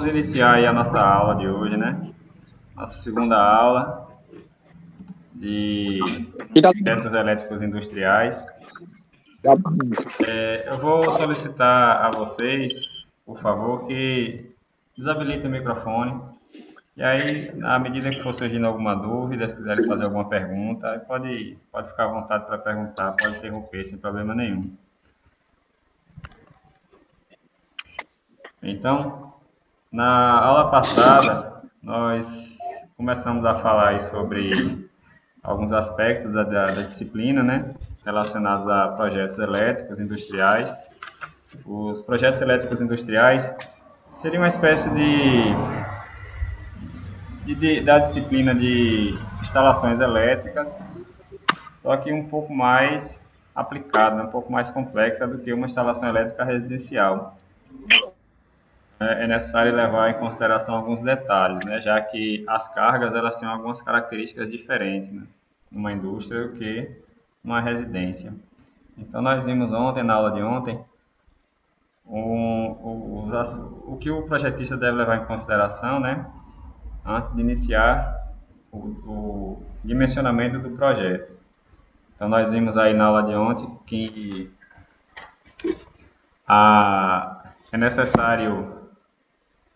Vamos iniciar aí a nossa aula de hoje, né? Nossa segunda aula de projetos elétricos industriais. Eu vou solicitar a vocês, por favor, que desabilitem o microfone. E aí, à medida que for surgindo alguma dúvida, se quiserem fazer alguma pergunta, pode ficar à vontade para perguntar, pode interromper sem problema nenhum. Então, na aula passada, nós começamos a falar aí sobre alguns aspectos da disciplina, né, relacionados a projetos elétricos industriais. Os projetos elétricos industriais seriam uma espécie da disciplina de instalações elétricas, só que um pouco mais aplicada, um pouco mais complexa do que uma instalação elétrica residencial. É necessário levar em consideração alguns detalhes, né, já que as cargas elas têm algumas características diferentes, né, numa indústria do que numa residência. Então, nós vimos ontem, na aula de ontem, o que o projetista deve levar em consideração, né, antes de iniciar o dimensionamento do projeto. Então, nós vimos aí na aula de ontem que é necessário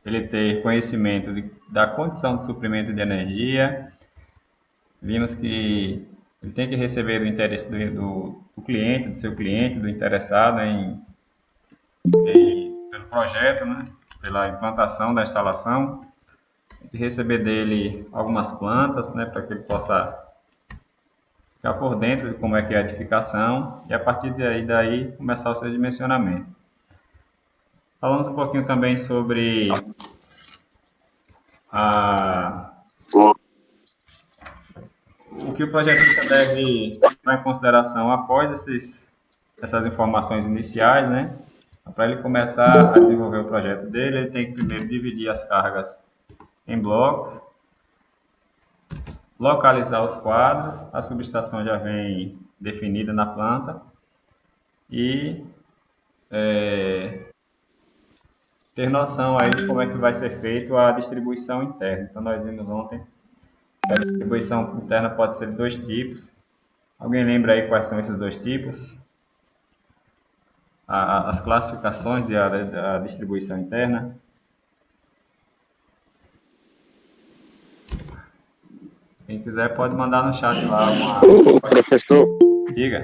ele ter conhecimento da condição de suprimento de energia. Vimos que ele tem que receber do interesse do cliente, do seu cliente, do interessado pelo projeto, né? Pela implantação da instalação. Tem que receber dele algumas plantas, né? Para que ele possa ficar por dentro de como é que é a edificação e a partir daí começar os seus dimensionamentos. Falamos um pouquinho também sobre o que o projetista deve levar em consideração após essas informações iniciais, né? Para ele começar a desenvolver o projeto dele, ele tem que primeiro dividir as cargas em blocos, localizar os quadros, a subestação já vem definida na planta e ter noção aí de como é que vai ser feito a distribuição interna. Então, nós vimos ontem que a distribuição interna pode ser de dois tipos. Alguém lembra aí quais são esses dois tipos? As classificações da distribuição interna. Quem quiser pode mandar no chat lá Professor. Diga.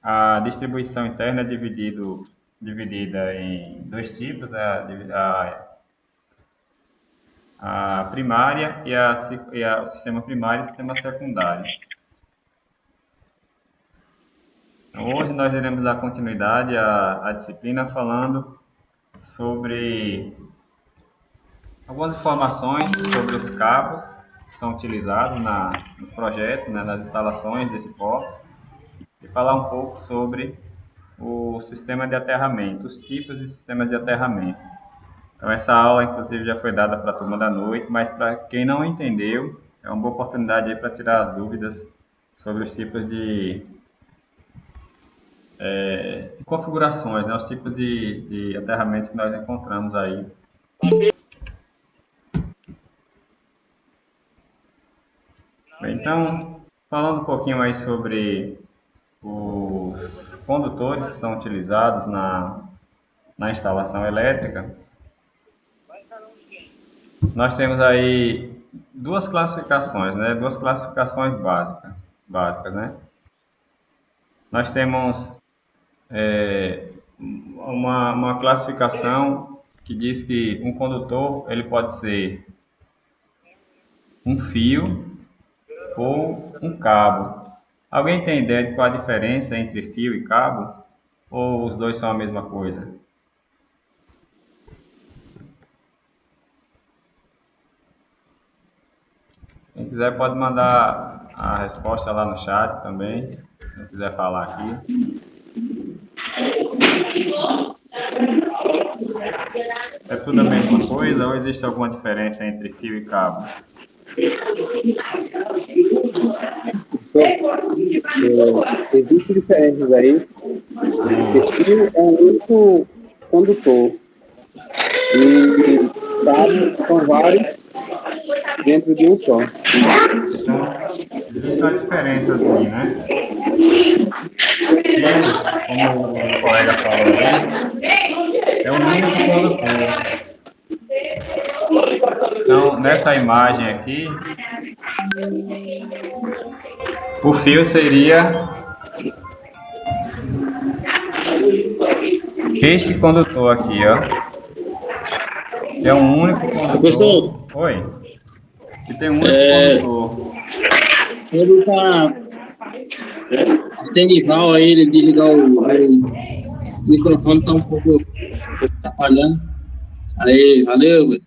A distribuição interna é dividida em dois tipos, né? A primária o sistema primário e o sistema secundário. Então, hoje nós iremos dar continuidade à disciplina falando sobre algumas informações sobre os cabos que são utilizados nos projetos, né, nas instalações desse porto, e falar um pouco sobre o sistema de aterramento, os tipos de sistemas de aterramento. Então, essa aula, inclusive, já foi dada para a turma da noite, mas para quem não entendeu, é uma boa oportunidade para tirar as dúvidas sobre os tipos de configurações, né, os tipos de aterramentos que nós encontramos aí. Então, falando um pouquinho aí sobre os condutores que são utilizados na instalação elétrica, nós temos aí duas classificações, né? Duas classificações básicas, né? Nós temos uma classificação que diz que um condutor ele pode ser um fio ou um cabo. Alguém tem ideia de qual a diferença entre fio e cabo? Ou os dois são a mesma coisa? Quem quiser pode mandar a resposta lá no chat também, se não quiser falar aqui. É tudo a mesma coisa ou existe alguma diferença entre fio e cabo? Existem diferenças aí. O fio é um único condutor e o cabo cabos são vários dentro de um só. Existe uma diferença assim, né? Como o colega falou aí, é um único condutor. Então, nessa imagem aqui, o fio seria este condutor aqui, ó. É um único Professor, condutor. Oi. Que tem um único condutor. ele tá Tenival aí, ele desligar o microfone, tá um pouco atrapalhando. Aí, valeu, velho.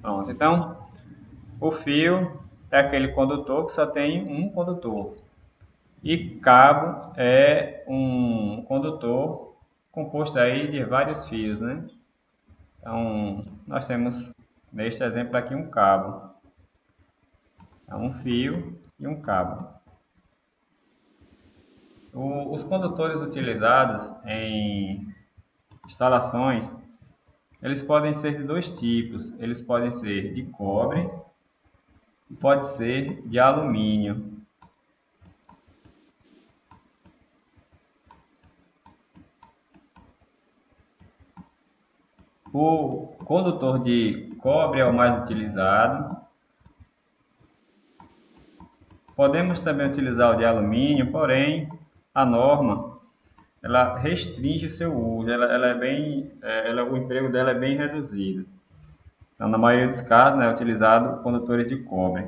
Pronto, então, o fio é aquele condutor que só tem um condutor. E cabo é um condutor composto aí de vários fios, né? Então, nós temos neste exemplo aqui um cabo. É um fio e um cabo. Os condutores utilizados em instalações, eles podem ser de dois tipos. Eles podem ser de cobre e pode ser de alumínio. O condutor de cobre é o mais utilizado. Podemos também utilizar o de alumínio, porém a norma ela restringe o seu uso, ela é bem, o emprego dela é bem reduzido. Então, na maioria dos casos, né, é utilizado condutores de cobre.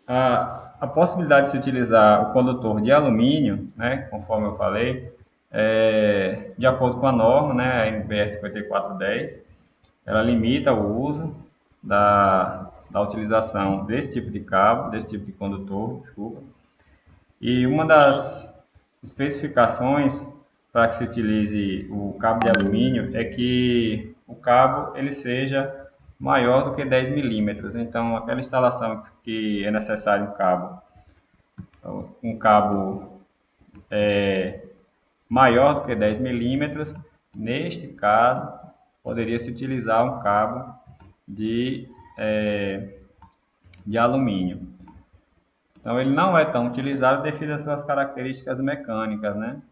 A possibilidade de se utilizar o condutor de alumínio, né, conforme eu falei, de acordo com a norma, né, a NBR 5410, ela limita o uso da utilização desse tipo de cabo, desse tipo de condutor, desculpa. E uma das especificações para que se utilize o cabo de alumínio é que o cabo ele seja maior do que 10 milímetros. Então, aquela instalação que é necessário um cabo maior do que 10 milímetros, neste caso, poderia se utilizar um cabo de alumínio. Então, ele não é tão utilizado devido às suas características mecânicas, né?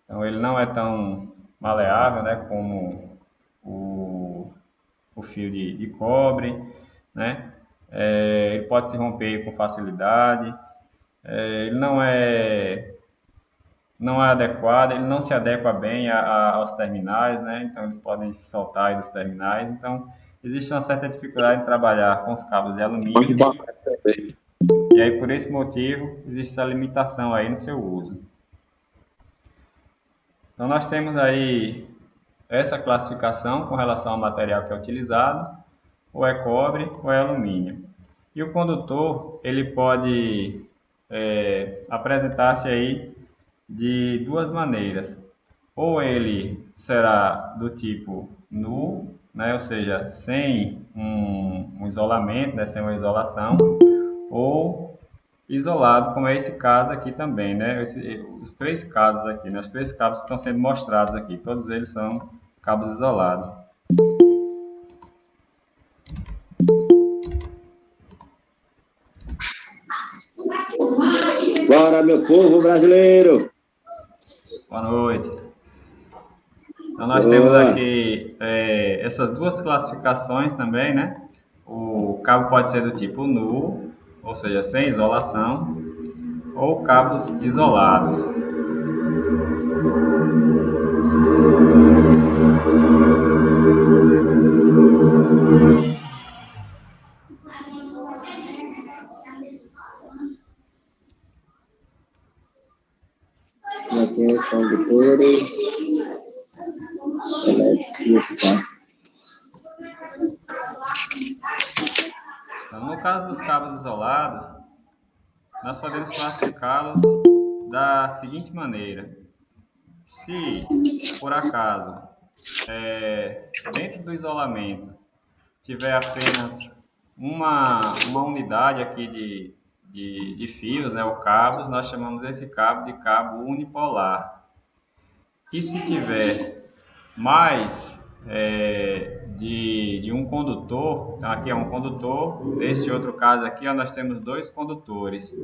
Então, ele não é tão maleável, né, como o fio de cobre, né? Ele pode se romper com facilidade. Ele não é adequado, ele não se adequa bem aos terminais, né? Então, eles podem se soltar aí dos terminais. Então, existe uma certa dificuldade em trabalhar com os cabos de alumínio. E aí, por esse motivo, existe essa limitação aí no seu uso. Então, nós temos aí essa classificação com relação ao material que é utilizado, ou é cobre ou é alumínio. E o condutor, ele pode apresentar-se aí de duas maneiras. Ou ele será do tipo nu, né, ou seja, sem um isolamento, né, sem uma isolação, ou isolado, como é esse caso aqui também, né? Os três casos aqui, né? Os três cabos que estão sendo mostrados aqui, todos eles são cabos isolados. Bora, meu povo brasileiro! Boa noite. Então, nós temos aqui essas duas classificações também, né? O cabo pode ser do tipo nu, ou seja, sem isolação, ou cabos isolados. Aqui é condutores elétricos, tá? Então, no caso dos cabos isolados, nós podemos classificá-los da seguinte maneira. Se, por acaso, dentro do isolamento, tiver apenas uma unidade aqui de fios, né, ou cabos, nós chamamos esse cabo de cabo unipolar. E se tiver mais de um condutor, então aqui é um condutor, nesse outro caso aqui ó, nós temos dois condutores.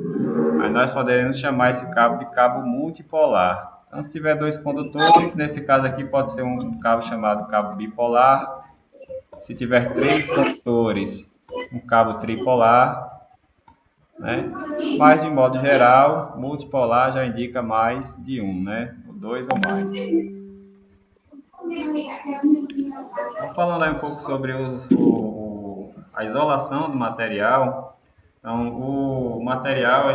Aí nós poderemos chamar esse cabo de cabo multipolar. Então, se tiver dois condutores, nesse caso aqui pode ser um cabo chamado cabo bipolar. Se tiver três condutores, um cabo tripolar, né? Mas de modo geral, multipolar já indica mais de um, né? Dois ou mais. Então, falando aí um pouco sobre a isolação do material. Então, o material,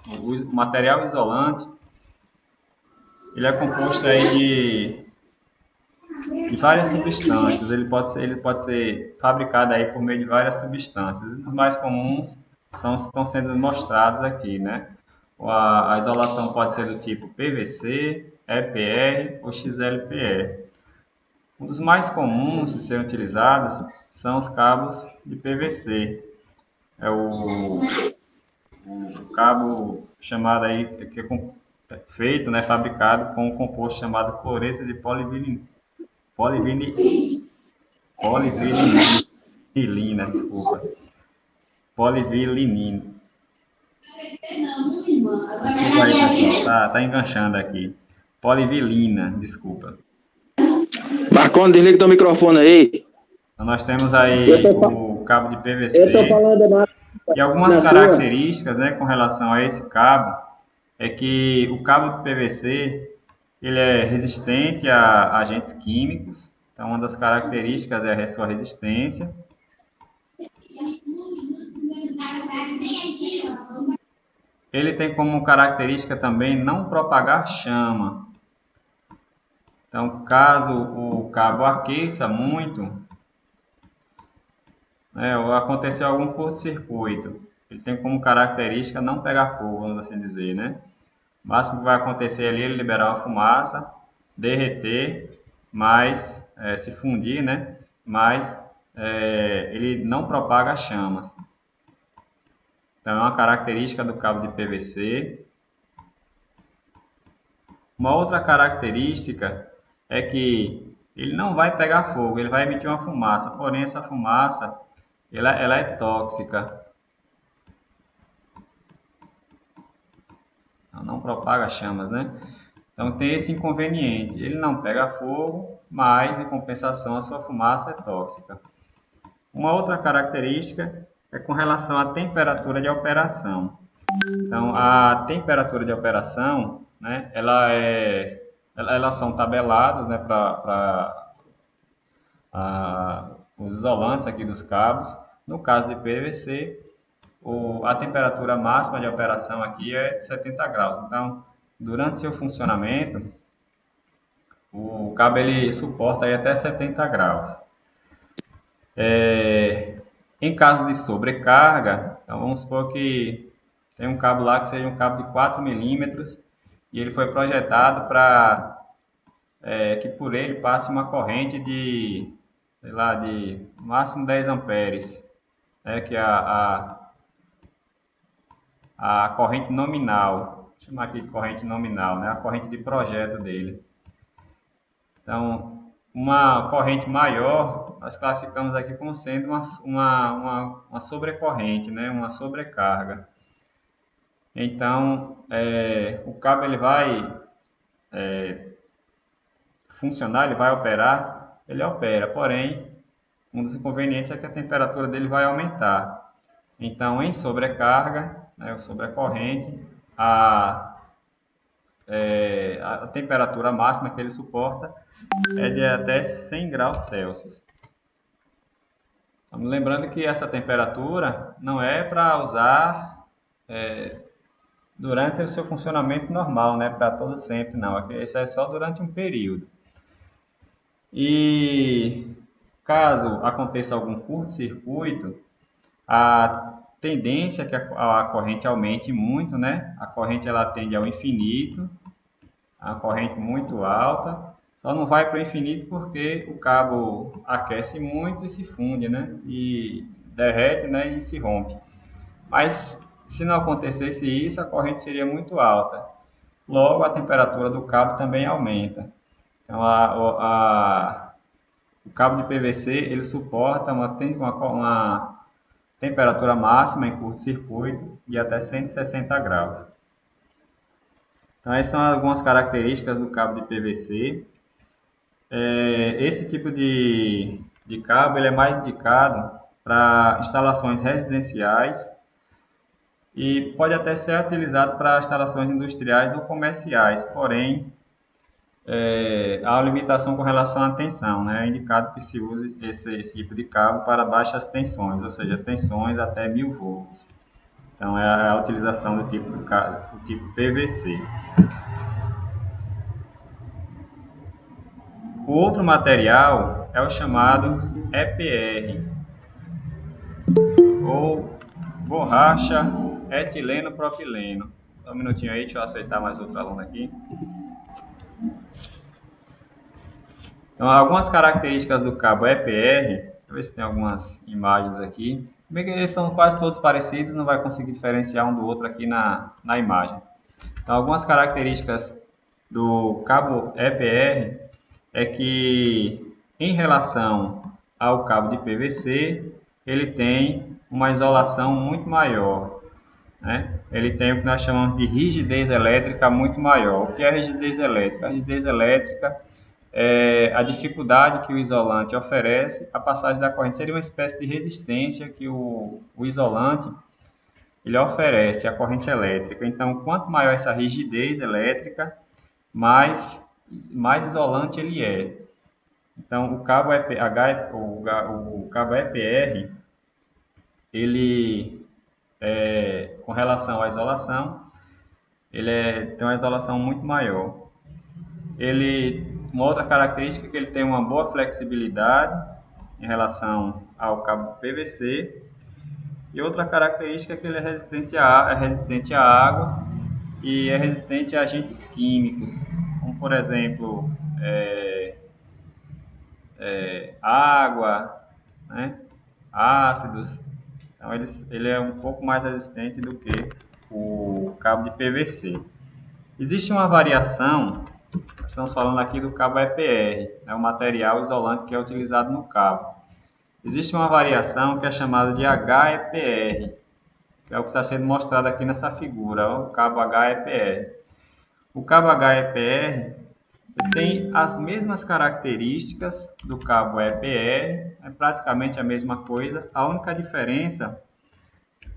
o material isolante, ele é composto aí de várias substâncias. Ele pode ser fabricado aí por meio de várias substâncias. Os mais comuns são os que estão sendo mostrados aqui, né? A isolação pode ser do tipo PVC, EPR ou XLPR. Um dos mais comuns de serem utilizados são os cabos de PVC. É o cabo chamado aí, que é feito, né, fabricado com um composto chamado cloreto de polivinilina, desculpa. Polivinilina. Desculpa aí, pessoal, tá enganchando aqui. Polivinilina, desculpa. Marconi, desliga teu microfone aí. Então, nós temos aí o cabo de PVC. Eu tô falando E algumas características, né, com relação a esse cabo, é que o cabo de PVC ele é resistente a agentes químicos. Então, uma das características é a sua resistência. Ele tem como característica também não propagar chama. Então, caso o cabo aqueça muito, né, ou aconteceu algum curto-circuito, ele tem como característica não pegar fogo, vamos assim dizer, né? O máximo que vai acontecer ali é ele liberar uma fumaça, derreter, mas se fundir, né? Mas ele não propaga chamas. Então, é uma característica do cabo de PVC. Uma outra característica é que ele não vai pegar fogo, ele vai emitir uma fumaça, porém essa fumaça ela é tóxica. Não propaga chamas, né? Então tem esse inconveniente, ele não pega fogo, mas em compensação a sua fumaça é tóxica. Uma outra característica é com relação à temperatura de operação. Então a temperatura de operação, né, elas são tabeladas, né, para os isolantes aqui dos cabos. No caso de PVC, a temperatura máxima de operação aqui é de 70 graus. Então, durante seu funcionamento, o cabo ele suporta aí até 70 graus. Em caso de sobrecarga, então vamos supor que tem um cabo lá que seja um cabo de 4 milímetros e ele foi projetado para que por ele passe uma corrente de, sei lá, de máximo 10 amperes, né, que é a corrente nominal, vou chamar aqui de corrente nominal, né, a corrente de projeto dele. Então, uma corrente maior, nós classificamos aqui como sendo uma sobrecorrente, né, uma sobrecarga. Então, o cabo ele vai funcionar, ele vai operar, ele opera, porém, um dos inconvenientes é que a temperatura dele vai aumentar. Então, em sobrecarga, né, sobrecorrente, a temperatura máxima que ele suporta é de até 100 graus Celsius. Estamos lembrando que essa temperatura não é para usar durante o seu funcionamento normal, né, para todo sempre, não. Isso é só durante um período. E caso aconteça algum curto-circuito, a tendência é que a corrente aumente muito, né? A corrente ela tende ao infinito, a corrente muito alta, só não vai para o infinito porque o cabo aquece muito e se funde, né? E derrete, né? E se rompe. Mas se não acontecesse isso, a corrente seria muito alta. logo a temperatura do cabo também aumenta. Então, o cabo de PVC ele suporta uma temperatura máxima em curto-circuito de até 160 graus. Então, essas são algumas características do cabo de PVC. Esse tipo de cabo ele é mais indicado para instalações residenciais e pode até ser utilizado para instalações industriais ou comerciais, porém, há uma limitação com relação à tensão, né? É indicado que se use esse tipo de cabo para baixas tensões, ou seja, tensões até 1000 volts. Então, é a utilização do tipo PVC. O outro material é o chamado EPR, ou borracha etileno propileno. Só um minutinho aí, deixa eu aceitar mais outro aluno aqui. Então, algumas características do cabo EPR, deixa eu ver se tem algumas imagens aqui. Bem que eles são quase todos parecidos, não vai conseguir diferenciar um do outro aqui na imagem. Então, algumas características do cabo EPR é que, em relação ao cabo de PVC, ele tem uma isolação muito maior, né? Ele tem o que nós chamamos de rigidez elétrica muito maior. O que é rigidez elétrica? A rigidez elétrica é a dificuldade que o isolante oferece à passagem da corrente. Seria uma espécie de resistência que o isolante ele oferece à corrente elétrica. Então, quanto maior essa rigidez elétrica, mais isolante ele é. Então, o cabo EPR, ele, com relação à isolação, tem uma isolação muito maior. Uma outra característica é que ele tem uma boa flexibilidade em relação ao cabo PVC. E outra característica é que ele é resistente à água e é resistente a agentes químicos, como por exemplo, água, né? Ácidos. Então ele é um pouco mais resistente do que o cabo de PVC. Existe uma variação, estamos falando aqui do cabo EPR, é o material isolante que é utilizado no cabo. Existe uma variação que é chamada de HEPR, que é o que está sendo mostrado aqui nessa figura, o cabo HEPR. O cabo HEPR tem as mesmas características do cabo EPR, é praticamente a mesma coisa. A única diferença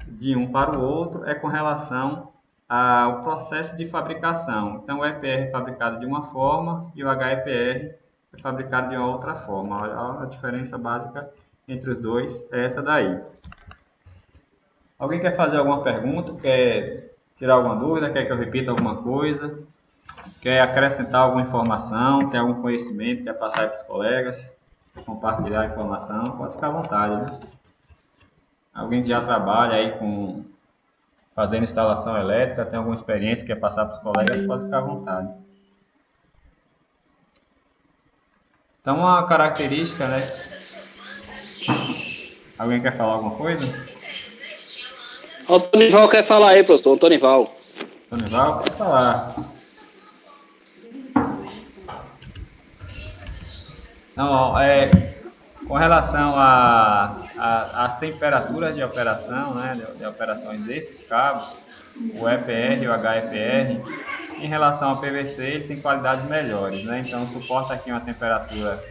de um para o outro é com relação ao processo de fabricação. Então, o EPR é fabricado de uma forma e o HEPR é fabricado de uma outra forma. A diferença básica entre os dois é essa daí. Alguém quer fazer alguma pergunta? Quer tirar alguma dúvida? Quer que eu repita alguma coisa? Quer acrescentar alguma informação? Tem algum conhecimento? Quer passar para os colegas? Compartilhar a informação? Pode ficar à vontade, né? Alguém que já trabalha aí fazendo instalação elétrica, tem alguma experiência, quer passar para os colegas? Pode ficar à vontade. Então, uma característica, né? Alguém quer falar alguma coisa? O Tonival quer falar aí, professor. Tonival, pode falar. Não, com relação às temperaturas de operação, né, de operações desses cabos, o EPR e o HEPR, em relação ao PVC, ele tem qualidades melhores, né? Então, suporta aqui uma temperatura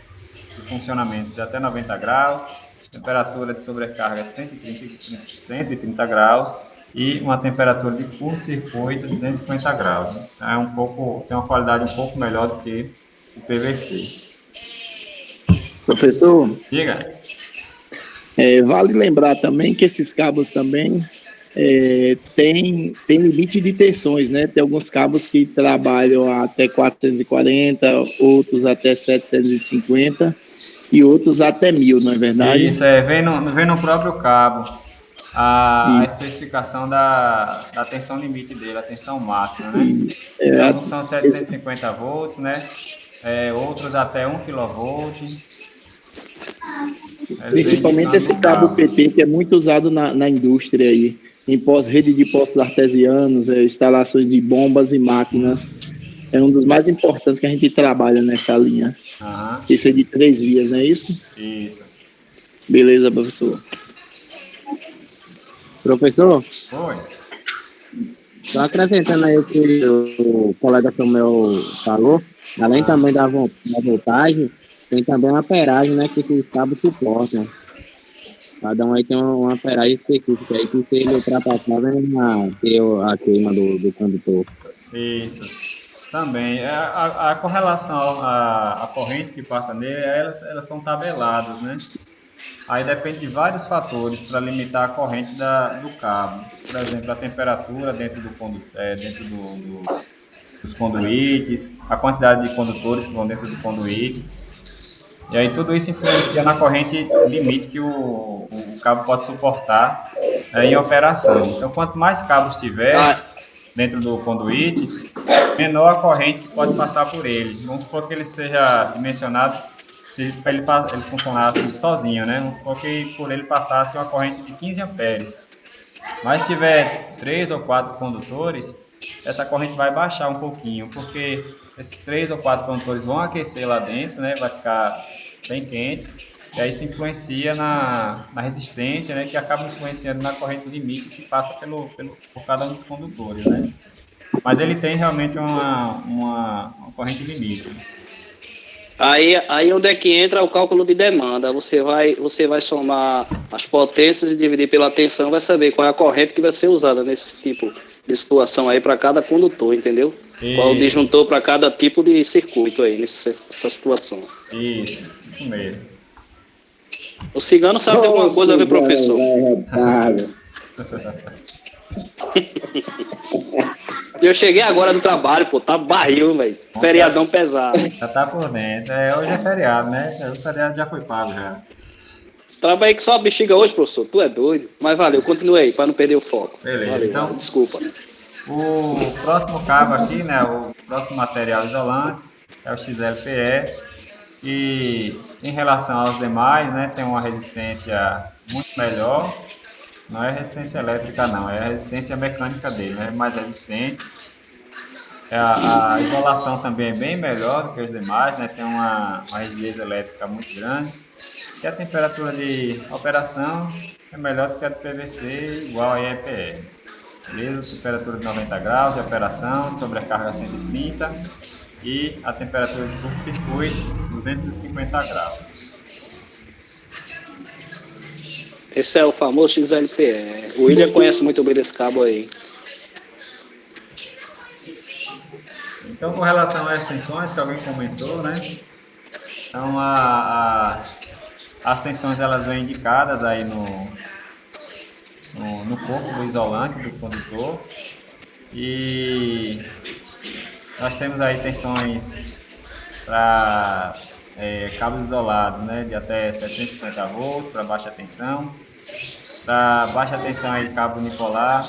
de funcionamento de até 90 graus, temperatura de sobrecarga de 130 graus e uma temperatura de curto-circuito de 250 graus. Então, tem uma qualidade um pouco melhor do que o PVC. Professor, Diga. Vale lembrar também que esses cabos também tem limite de tensões, né? Tem alguns cabos que trabalham até 440, outros até 750 e outros até 1000, não é verdade? Isso, vem no próprio cabo a especificação da tensão limite dele, a tensão máxima, né? Então, são 750 volts, né? Outros até 1 kV. Principalmente esse cabo PT, que é muito usado na indústria aí. rede de poços artesianos, instalações de bombas e máquinas. É um dos mais importantes que a gente trabalha nessa linha. Aham, Esse é de 3 vias, não é isso? isso. Beleza, professor. Professor, Foi. só acrescentando aí o que o colega Samuel falou, além também da voltagem, tem também uma amperagem, né, que esses cabos suportam. Cada um aí tem uma amperagem específica aí, que se ele ultrapassar, vem ter a queima do condutor. Isso. Também. A correlação à corrente que passa nele, elas são tabeladas, né? Aí depende de vários fatores para limitar a corrente do cabo. Por exemplo, a temperatura dentro dos conduítes, a quantidade de condutores que vão dentro do conduíte. E aí tudo isso influencia na corrente limite que o cabo pode suportar em operação. Então, quanto mais cabos tiver dentro do conduíte, menor a corrente que pode passar por ele. Vamos supor que ele seja dimensionado para ele funcionar assim, sozinho, né? Vamos supor que por ele passasse uma corrente de 15 amperes. Mas se tiver 3 ou 4 condutores, essa corrente vai baixar um pouquinho, porque esses 3 ou 4 condutores vão aquecer lá dentro, né? Vai ficar bem quente. E aí isso influencia na resistência, né? Que acaba influenciando na corrente limite que passa por cada um dos condutores, né? Mas ele tem realmente uma corrente limite. Aí onde é que entra o cálculo de demanda? Você vai somar as potências e dividir pela tensão, vai saber qual é a corrente que vai ser usada nesse tipo de situação aí para cada condutor, entendeu? Qual é o disjuntor para cada tipo de circuito aí nessa situação. Isso mesmo. O cigano sabe de alguma coisa, viu, professor? Eu cheguei agora do trabalho, pô, tá barril, velho. Feriadão pesado. Já tá por dentro. Hoje é feriado, né? O feriado já foi pago já. Trabalhei que só a bexiga hoje, professor. Tu é doido. Mas valeu, continue aí, para não perder o foco. Beleza, Valeu, então. valeu, desculpa. O próximo cabo aqui, né? O próximo material isolante é o XLPE. E em relação aos demais, né? Tem uma resistência muito melhor. Não é resistência elétrica, não. É a resistência mecânica dele, né? Mais resistente. A isolação também é bem melhor do que os demais, né? Tem uma rigidez elétrica muito grande. E a temperatura de operação é melhor do que a do PVC, igual a EPE. Beleza? Temperatura de 90 graus de operação, sobrecarga 130 e a temperatura de curto-circuito 250 graus. Esse é o famoso XLPE. O William conhece muito bem desse cabo aí. Então, com relação às tensões que alguém comentou, né? Então, as tensões elas vêm indicadas aí no corpo do isolante do condutor. E nós temos aí tensões para cabos isolados, né? De até 750 volts para baixa tensão. Para baixa tensão aí, cabo unipolar.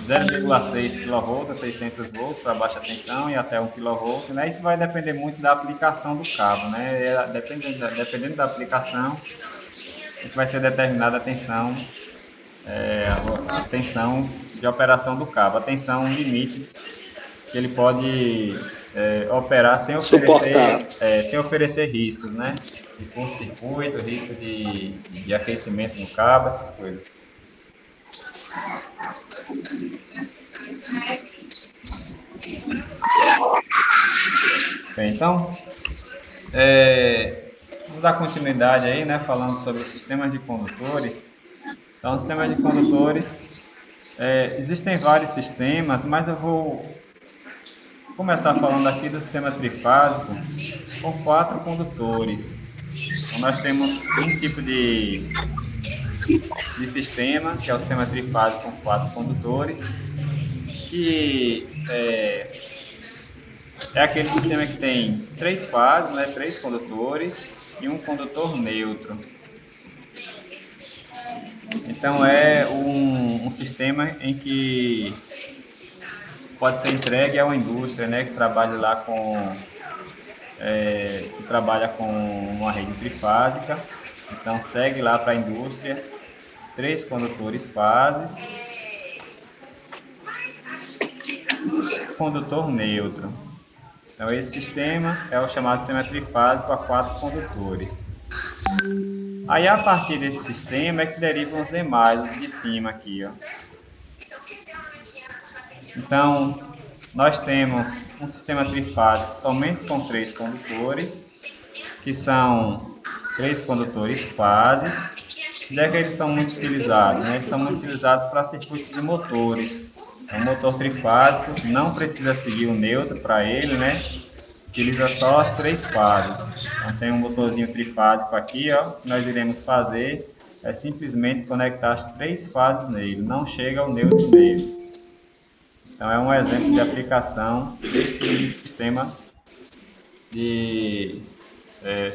0,6 kV a 600 volts para baixa tensão e até 1 kV, né? Isso vai depender muito da aplicação do cabo, né? Dependendo da aplicação, vai ser determinada a tensão de operação do cabo, a tensão limite que ele pode operar sem oferecer riscos, né? De curto-circuito, risco de aquecimento no cabo, essas coisas. Bem, então, vamos dar continuidade aí, né, falando sobre os sistemas de condutores. Então, sistemas de condutores, existem vários sistemas, mas eu vou começar falando aqui do sistema trifásico com 4 condutores. Então, nós temos um tipo de sistema, que é o sistema trifásico com 4 condutores, que é aquele sistema que tem 3 fases, né, 3 condutores e um condutor neutro. Então é um sistema em que pode ser entregue a uma indústria, né, que trabalha lá com uma rede trifásica. Então segue lá para a indústria 3 condutores fases, condutor neutro. Então, esse sistema é o chamado sistema trifásico a 4 condutores. Aí, a partir desse sistema é que derivam os demais, os de cima aqui, ó. Então, nós temos um sistema trifásico somente com 3 condutores, que são 3 condutores fases. Onde é que eles são muito utilizados? Né? Eles são muito utilizados para circuitos de motores. O motor trifásico não precisa seguir o neutro para ele, né? Utiliza só as 3 fases. Então tem um motorzinho trifásico aqui, ó. Que nós iremos fazer é simplesmente conectar as 3 fases nele, não chega ao neutro nele. Então é um exemplo de aplicação desse sistema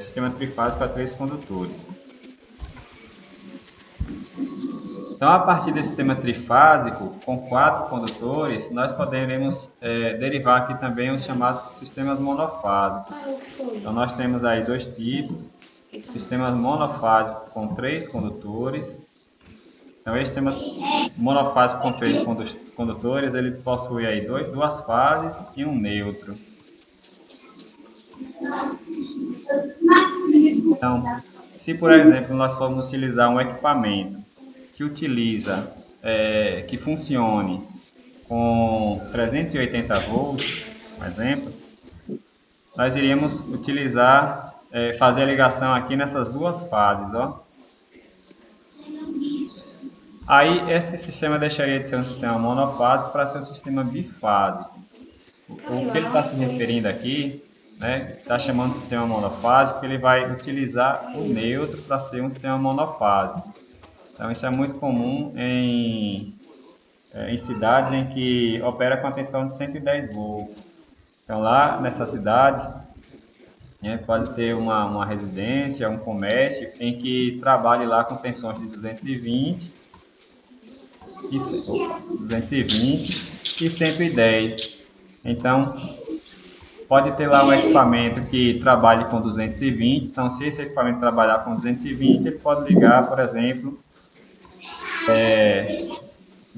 sistema trifásico a 3 condutores. Então, a partir desse sistema trifásico, com 4 condutores, nós poderemos derivar aqui também os chamados sistemas monofásicos. Então, nós temos aí 2 tipos, sistemas monofásicos com 3 condutores. Então, esse sistema monofásico com 3 condutores, ele possui aí 2 fases e um neutro. Então, se por exemplo, nós formos utilizar um equipamento que funcione com 380 volts, por exemplo, nós iríamos fazer a ligação aqui nessas 2 fases, ó. Aí esse sistema deixaria de ser um sistema monofásico para ser um sistema bifásico. O que ele está se referindo aqui, né, está chamando de sistema monofásico, ele vai utilizar o neutro para ser um sistema monofásico. Então, isso é muito comum em cidades em que opera com a tensão de 110 volts. Então, lá nessas cidades, pode ter uma residência, um comércio, em que trabalhe lá com tensões de 220 e 110. Então, pode ter lá um equipamento que trabalhe com 220. Então, se esse equipamento trabalhar com 220, ele pode ligar, por exemplo,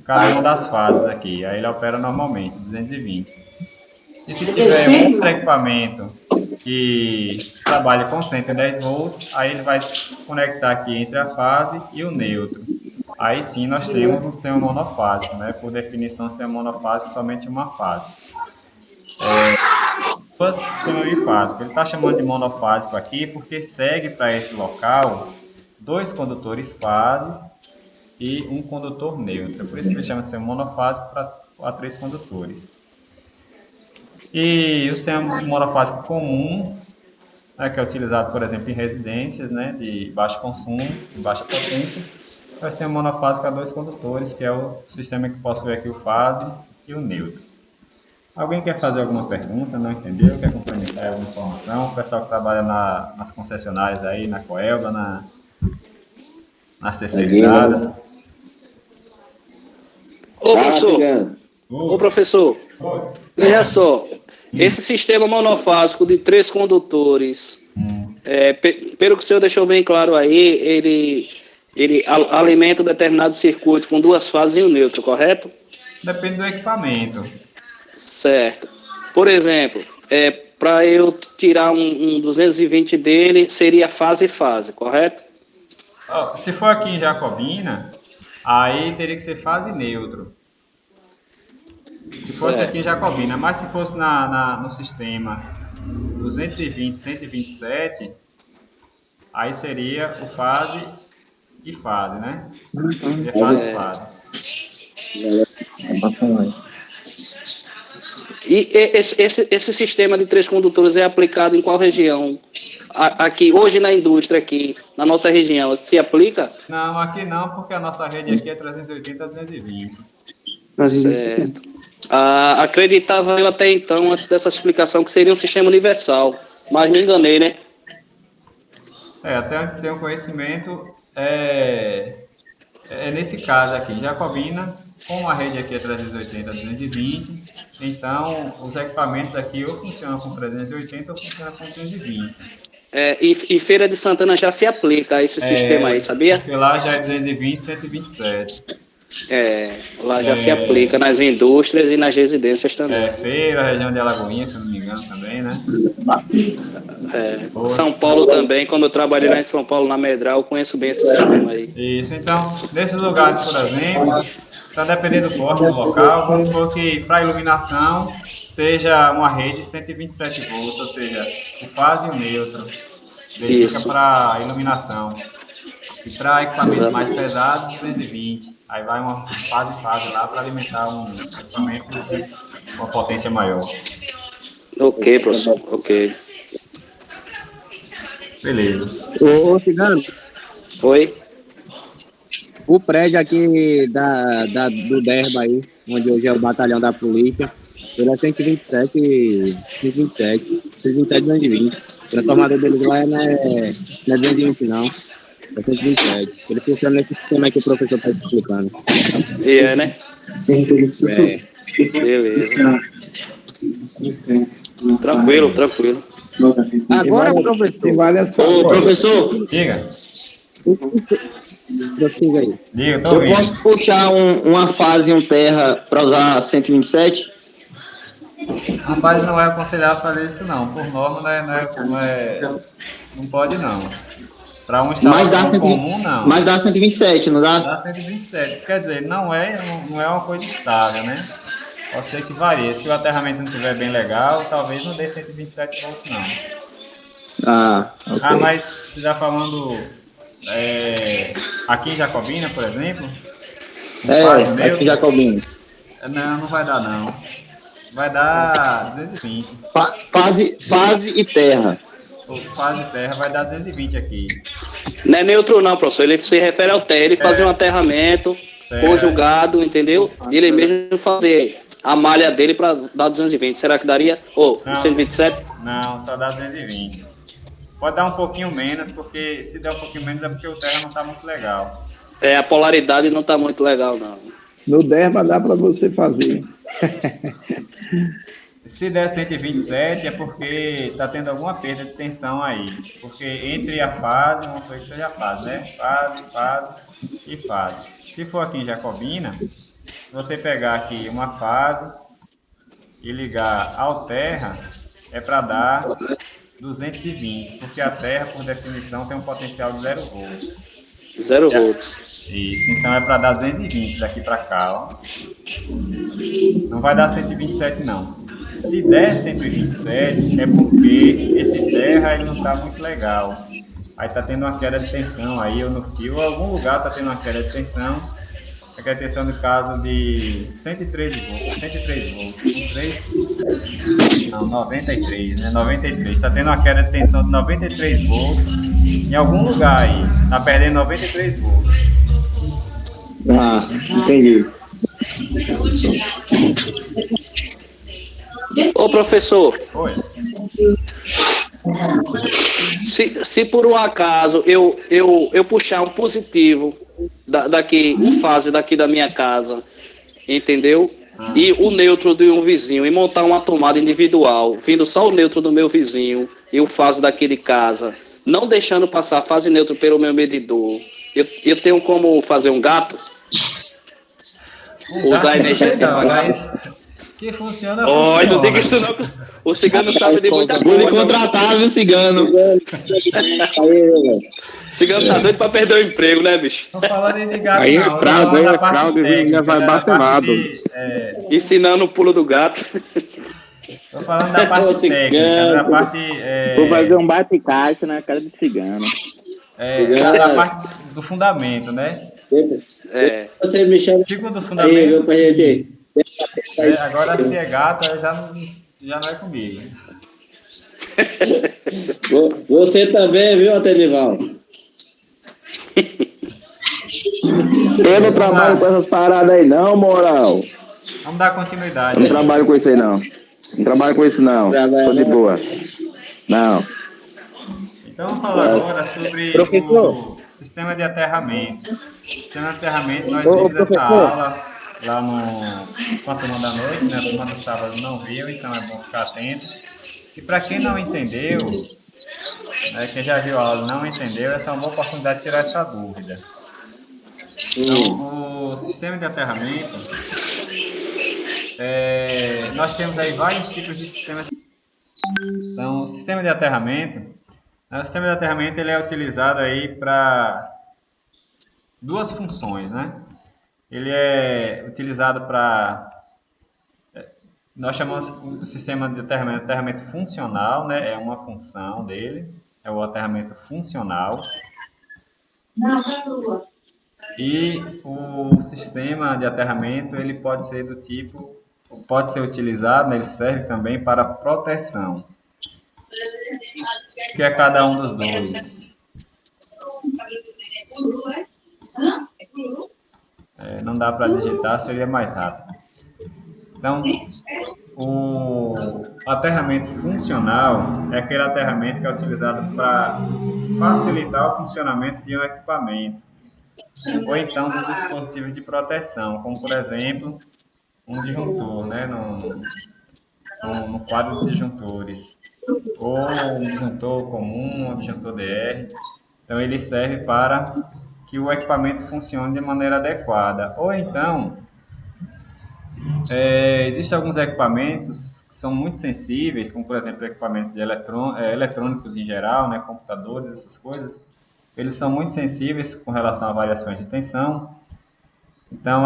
cada uma das fases aqui, aí ele opera normalmente, 220. E se tiver outro equipamento que trabalha com 110 volts, aí ele vai conectar aqui entre a fase e o neutro. Aí sim nós temos um sistema monofásico, né? Por definição, sistema monofásico somente uma fase. Sistema bifásico, ele está chamando de monofásico aqui porque segue para esse local 2 condutores fases e um condutor neutro. Por isso que ele chama de sistema monofásico para 3 condutores. E o sistema monofásico comum, que é utilizado, por exemplo, em residências, né, de baixo consumo, de baixa potência, é o sistema monofásico a 2 condutores, que é o sistema que possui aqui o fase e o neutro. Alguém quer fazer alguma pergunta? Não entendeu? Quer complementar alguma informação? O pessoal que trabalha nas concessionárias aí, na Coelba, nas terceirizadas. Ô professor, veja só, esse sistema monofásico de 3 condutores, pelo que o senhor deixou bem claro aí, ele alimenta um determinado circuito com 2 fases e um neutro, correto? Depende do equipamento. Certo. Por exemplo, para eu tirar um 220 dele, seria fase, correto? Se for aqui em Jacobina, aí teria que ser fase neutro. Se fosse aqui em Jacobina, mas se fosse no sistema 220, 127, aí seria o fase e fase, né? Seria fase e fase. E esse sistema de 3 condutores é aplicado em qual região? Aqui, hoje na indústria, aqui, na nossa região, se aplica? Não, aqui não, porque a nossa rede aqui é 380 a 220. Certo. Acreditava eu até então, antes dessa explicação, que seria um sistema universal, mas me enganei, né? Até onde tem um conhecimento, nesse caso aqui, Jacobina, com a rede aqui é 380 a 220, então os equipamentos aqui ou funcionam com 380 ou funcionam com 220. em Feira de Santana já se aplica esse sistema aí, sabia? Porque lá já é 220, 127. Lá já se aplica nas indústrias e nas residências também. Feira, região de Alagoinha, se eu não me engano, também, né? São Paulo também, quando eu trabalhei lá em São Paulo, na Medral, eu conheço bem esse sistema aí. Isso, então, nesses lugares, por exemplo, está dependendo do porte do local, vamos supor que para iluminação seja uma rede 127 volts, ou seja, o fase e o neutro, dedica para iluminação. E para equipamentos mais pesados, 220. Aí vai uma fase lá para alimentar um equipamento com uma potência maior. Ok, professor, ok. Beleza. Ô, Cigano, Oi? o prédio aqui do Derba aí, onde hoje é o batalhão da polícia, ele é 127, 220. O transformador dele lá não é 220 não, é 127. Ele funciona nesse sistema aí que o professor está explicando. Né? Beleza. Tranquilo. Agora, professor. Tem várias Ô, formas. professor, Diga. Prossiga aí. Diga, tô eu ouvindo. posso puxar uma fase e um terra para usar 127? Rapaz, não é aconselhável fazer isso não. Por norma não pode não. Para um instalação comum, não. Mas dá 127, não dá? Dá 127. Quer dizer, não é uma coisa estável, né? Pode ser que varie. Se o aterramento não estiver bem legal, talvez não dê 127 volts não. Ok. Mas você está falando aqui em Jacobina, por exemplo? Aqui em Jacobina. Não vai dar não. Vai dar 220. Fase e terra. O fase terra vai dar 220 aqui. Não é neutro não, professor, ele se refere ao terra, ele fazer um aterramento conjugado, entendeu? Ele mesmo fazer a malha dele para dar 220. Será que daria? Ou 127? Não, só dá 220. Pode dar um pouquinho menos, porque se der um pouquinho menos é porque o terra não está muito legal. A polaridade não está muito legal, não. No Derba dá para você fazer. Se der 127 é porque está tendo alguma perda de tensão aí. Porque entre a fase, vamos supor que seja a fase, né? Fase e fase. Se for aqui em Jacobina, se você pegar aqui uma fase e ligar ao terra, é para dar 220, porque a terra, por definição, tem um potencial de 0 volts. 0 volts. Isso, então é para dar 220 daqui para cá, ó. Não vai dar 127 não. Se der 127 é porque esse terra ele não está muito legal. Aí está tendo uma queda de tensão aí, ou no fio, algum lugar está tendo uma queda de tensão. A queda de tensão no caso de 113 volts, 93, né? 93. Está tendo uma queda de tensão de 93 volts em algum lugar aí. Está perdendo 93 volts. Entendi. Ô, professor. Oi. Se por um acaso eu puxar um positivo daqui, em fase daqui da minha casa, entendeu? E o neutro de um vizinho, e montar uma tomada individual, vindo só o neutro do meu vizinho e o fase daqui de casa, não deixando passar a fase neutro pelo meu medidor, eu tenho como fazer um gato? Usar a energia sem pagar? Que funciona. Olha, não diga isso não, que o cigano sabe de muita Vou lhe coisa. contratar, viu, cigano? Cigano tá doido pra perder o emprego, né, bicho? Tô falando em ligar Aí não, é tô fraude, falando aí da é parte fraude, técnica, já vai da bater parte lado. Ensinando o pulo do gato. Tô falando da parte Cigano. técnica, da parte. Vou fazer um bate-caixa na cara de cigano. Da parte do fundamento, né? Você me chama Tipo do aí, fundamento. viu, pra gente. Agora se é gato, já não é comigo. Você também, viu, Atenival? Eu não trabalho com essas paradas aí, não, moral. Vamos dar continuidade. Não trabalho com isso aí, não. Não trabalho com isso, não. Tô de boa. Não. Então vamos falar agora sobre o sistema de aterramento. O sistema de aterramento, nós vimos essa aula lá com a turma da noite, né? A turma do sábado não viu, então é bom ficar atento. E para quem não entendeu, né, quem já viu a aula e não entendeu, essa é uma boa oportunidade de tirar essa dúvida. Então, o sistema de aterramento, nós temos aí vários tipos de sistemas. Então, o sistema de aterramento, ele é utilizado aí para duas funções, né? Ele é utilizado para, nós chamamos o sistema de aterramento funcional, né? É uma função dele, é o aterramento funcional. E o sistema de aterramento, ele pode ser do tipo, pode ser utilizado, né? Ele serve também para proteção. O que é cada um dos dois? Não dá para digitar, seria mais rápido. Então, o aterramento funcional é aquele aterramento que é utilizado para facilitar o funcionamento de um equipamento ou então dos dispositivos de proteção, como por exemplo um disjuntor, né, no quadro de disjuntores, ou um disjuntor comum, um disjuntor DR. Então ele serve para que o equipamento funcione de maneira adequada. Ou então, existem alguns equipamentos que são muito sensíveis, como por exemplo equipamentos de eletrônicos em geral, né, computadores, essas coisas. Eles são muito sensíveis com relação a variações de tensão. Então,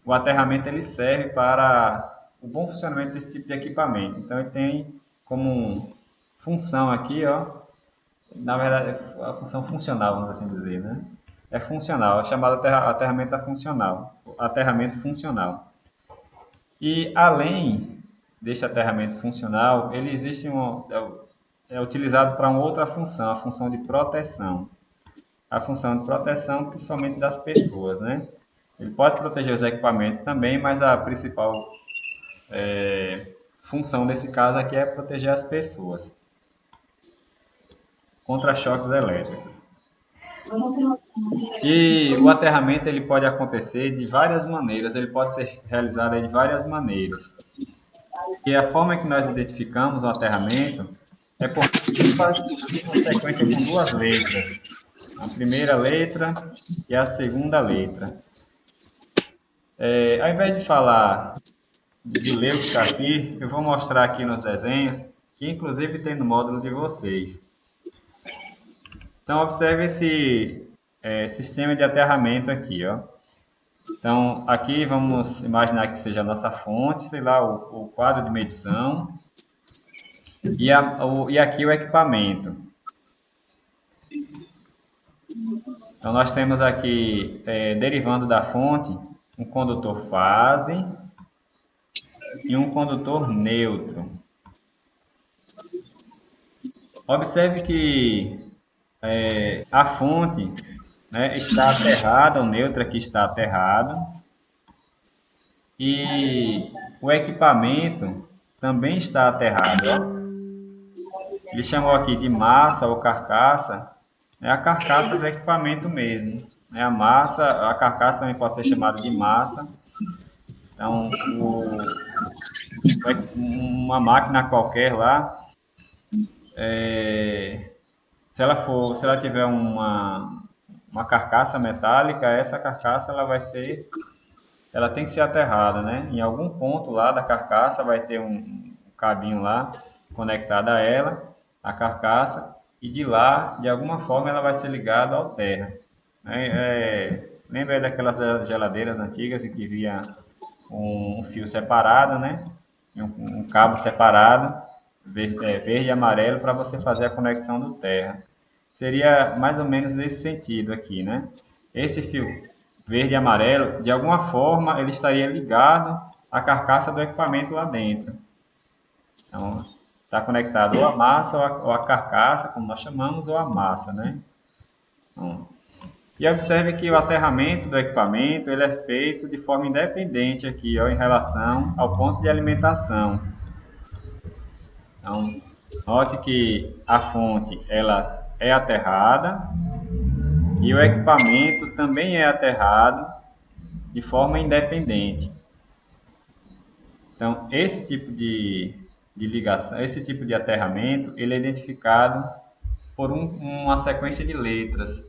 o aterramento ele serve para o bom funcionamento desse tipo de equipamento. Então, ele tem como função aqui, ó, na verdade, a função funcional, vamos assim dizer, né? É funcional, é chamado aterramento funcional. E além deste aterramento funcional, ele existe é utilizado para uma outra função, a função de proteção. A função de proteção, principalmente das pessoas, né? Ele pode proteger os equipamentos também, mas a principal função nesse caso aqui é proteger as pessoas contra choques elétricos. E o aterramento ele pode acontecer de várias maneiras, ele pode ser realizado de várias maneiras. E a forma que nós identificamos o aterramento é por uma sequência com duas letras. A primeira letra e a segunda letra. Ao invés de falar de ler o que está aqui, eu vou mostrar aqui nos desenhos, que inclusive tem no módulo de vocês. Então, observe esse sistema de aterramento aqui, ó. Então, aqui vamos imaginar que seja a nossa fonte, sei lá, o quadro de medição, e aqui o equipamento. Então, nós temos aqui, derivando da fonte, um condutor fase e um condutor neutro. Observe que a fonte, né, está aterrada, o neutro aqui está aterrado, e o equipamento também está aterrado. Ó. Ele chamou aqui de massa ou carcaça, é a carcaça do equipamento mesmo. É a massa, a carcaça também pode ser chamada de massa. Então, uma máquina qualquer lá, se ela tiver uma carcaça metálica, essa carcaça ela tem que ser aterrada, né? Em algum ponto lá da carcaça vai ter um cabinho lá conectado a ela, a carcaça, e de lá, de alguma forma, ela vai ser ligada ao terra. Lembra daquelas geladeiras antigas em que via um fio separado, né? Um cabo separado, verde e amarelo, para você fazer a conexão do terra. Seria mais ou menos nesse sentido aqui, né? Esse fio verde e amarelo, de alguma forma, ele estaria ligado à carcaça do equipamento lá dentro. Então, está conectado ou a massa ou a carcaça, como nós chamamos, ou a massa, né? Então, e observe que o aterramento do equipamento ele é feito de forma independente aqui, ó, em relação ao ponto de alimentação. Então, note que a fonte ela é aterrada e o equipamento também é aterrado de forma independente. Então, esse tipo de de ligação, esse tipo de aterramento, ele é identificado por uma sequência de letras.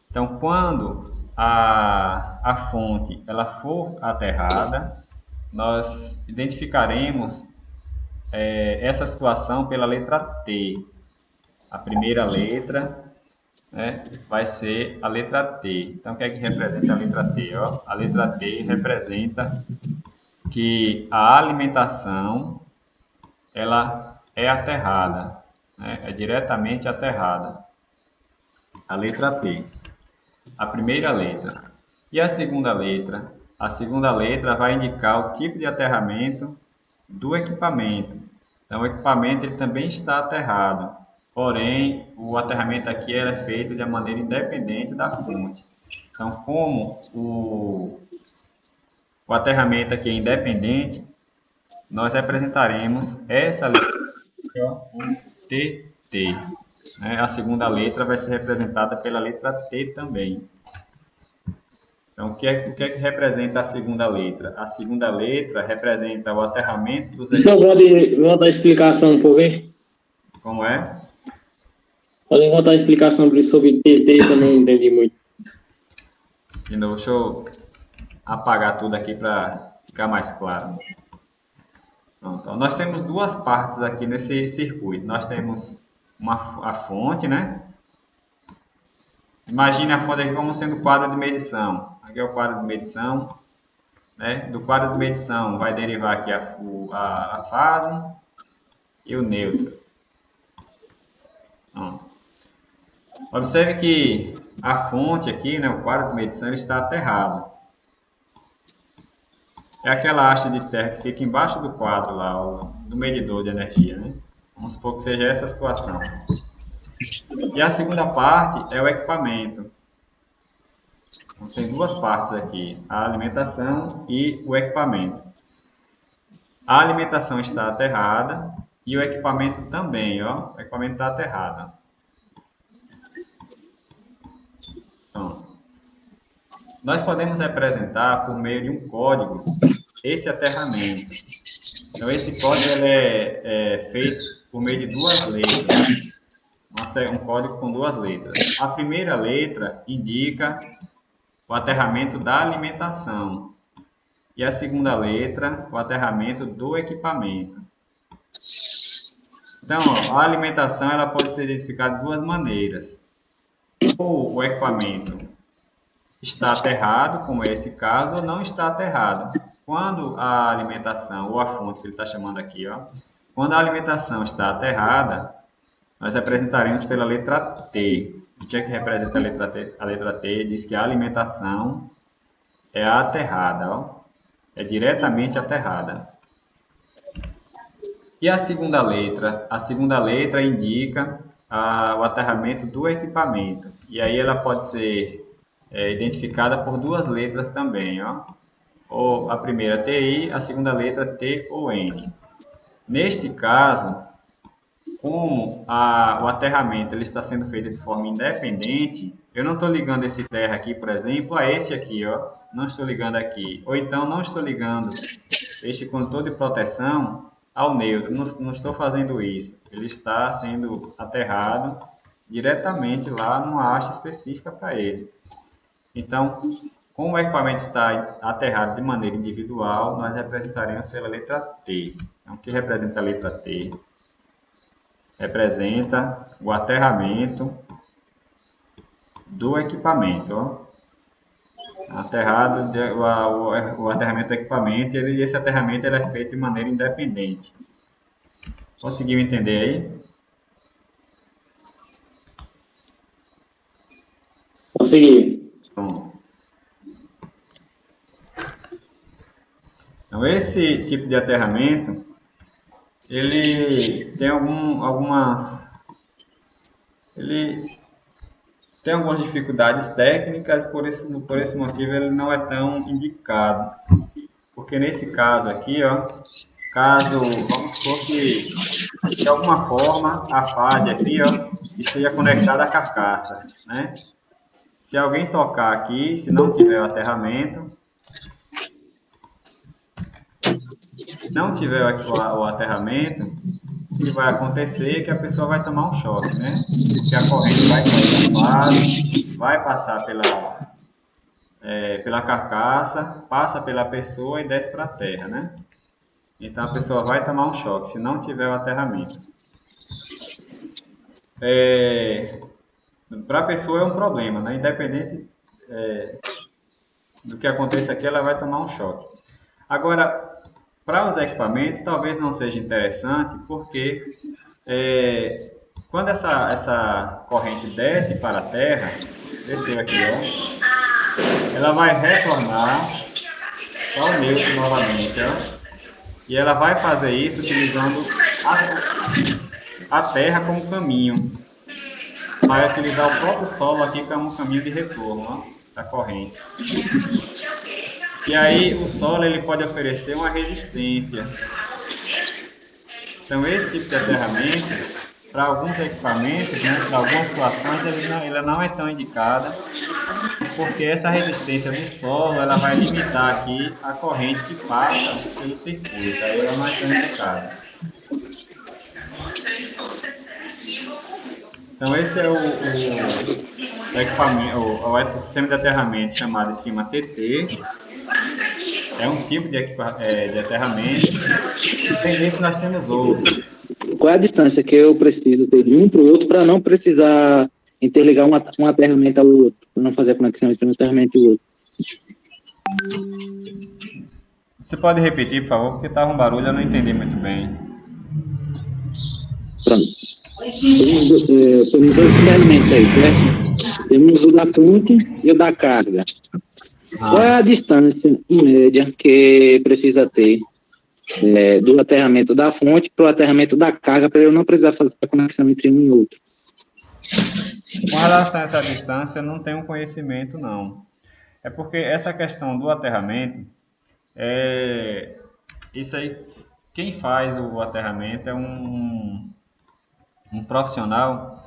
Então, quando a fonte ela for aterrada, nós identificaremos essa situação pela letra T. A primeira letra, né, vai ser a letra T. Então, o que é que representa a letra T? Ó? A letra T representa que a alimentação ela é aterrada, né? É diretamente aterrada. A letra T, a primeira letra. E a segunda letra? A segunda letra vai indicar o tipo de aterramento do equipamento. Então, o equipamento ele também está aterrado, porém, o aterramento aqui é feito de maneira independente da fonte. Então, como o aterramento aqui é independente, nós representaremos essa letra com TT. Né? A segunda letra vai ser representada pela letra T também. Então, o que é que representa a segunda letra? A segunda letra representa o aterramento dos Só pode voltar a explicação, por ver? Como é? Pode voltar a explicação sobre TT, que eu não entendi muito. De novo, deixa eu apagar tudo aqui para ficar mais claro. Então, nós temos duas partes aqui nesse circuito. Nós temos a fonte, né? Imagine a fonte aqui como sendo o quadro de medição. Aqui é o quadro de medição. Né? Do quadro de medição vai derivar aqui a fase e o neutro. Então, observe que a fonte aqui, né, o quadro de medição, ele está aterrado. É aquela haste de terra que fica embaixo do quadro lá, do medidor de energia, né? Vamos supor que seja essa a situação. E a segunda parte é o equipamento. Então, tem duas partes aqui, a alimentação e o equipamento. A alimentação está aterrada e o equipamento também, ó. O equipamento está aterrado. Então, nós podemos representar por meio de um código esse aterramento. Então, esse código ele é feito por meio de duas letras. Um código com duas letras. A primeira letra indica o aterramento da alimentação. E a segunda letra, o aterramento do equipamento. Então, ó, a alimentação ela pode ser identificada de duas maneiras. Ou o equipamento está aterrado, como é esse caso, ou não está aterrado. Quando a alimentação, ou a fonte que ele está chamando aqui, ó, quando a alimentação está aterrada, nós representaremos pela letra T. O que é que representa a letra T? A letra T diz que a alimentação é aterrada, ó, é diretamente aterrada. E a segunda letra? A segunda letra indica o aterramento do equipamento. E aí ela pode ser identificada por duas letras também, ó. Ou a primeira TI, a segunda letra T ou N. Neste caso, como o aterramento ele está sendo feito de forma independente, eu não estou ligando esse terra aqui, por exemplo, a esse aqui, ó. Não estou ligando aqui. Ou então não estou ligando este condutor de proteção ao neutro. Não estou fazendo isso. Ele está sendo aterrado diretamente lá numa haste específica para ele. Então, como o equipamento está aterrado de maneira individual, nós representaremos pela letra T. Então, o que representa a letra T? Representa o aterramento do equipamento. Ó. Aterrado, o aterramento do equipamento, esse aterramento ele é feito de maneira independente. Conseguiu entender aí? Consegui. Bom. Então, esse tipo de aterramento, ele tem algumas dificuldades técnicas, por esse motivo ele não é tão indicado. Porque nesse caso aqui, ó, vamos supor que de alguma forma a fade aqui, ó, esteja conectada à carcaça, né? Se alguém tocar aqui, se não tiver o aterramento, Se não tiver o aterramento, o que vai acontecer é que a pessoa vai tomar um choque, né? Porque a corrente vai cair na base, vai passar pela carcaça, passa pela pessoa e desce para a terra, né? Então a pessoa vai tomar um choque se não tiver o aterramento. Para a pessoa é um problema, né? Independente do que aconteça aqui, ela vai tomar um choque. Agora, para os equipamentos, talvez não seja interessante, porque quando essa corrente desce para a terra, desceu aqui, ó, ela vai retornar ao neutro novamente, ó, e ela vai fazer isso utilizando a terra como caminho. Vai utilizar o próprio solo aqui como um caminho de retorno, ó, da corrente. E aí o solo ele pode oferecer uma resistência. Então esse tipo de aterramento, para alguns equipamentos, né, para algumas situações, ela não é tão indicada, porque essa resistência do solo ela vai limitar aqui a corrente que passa pelo circuito, aí ela não é tão indicada. Então esse é o equipamento, o sistema de aterramento chamado esquema TT. É um tipo de aterramento. Tem desse nós temos outros. Qual é a distância que eu preciso ter de um para o outro para não precisar interligar um aterramento ao outro, para não fazer a conexão entre um aterramento e o outro? Você pode repetir, por favor, porque estava um barulho, eu não entendi muito bem. Pronto. Temos dois aterramentos aí, certo? Temos o da fonte e o da carga. Qual é a distância, em média, que precisa ter do aterramento da fonte para o aterramento da carga, para eu não precisar fazer a conexão entre um e outro? Com relação a essa distância, eu não tenho conhecimento, não. É porque essa questão do aterramento, isso aí, quem faz o aterramento é um profissional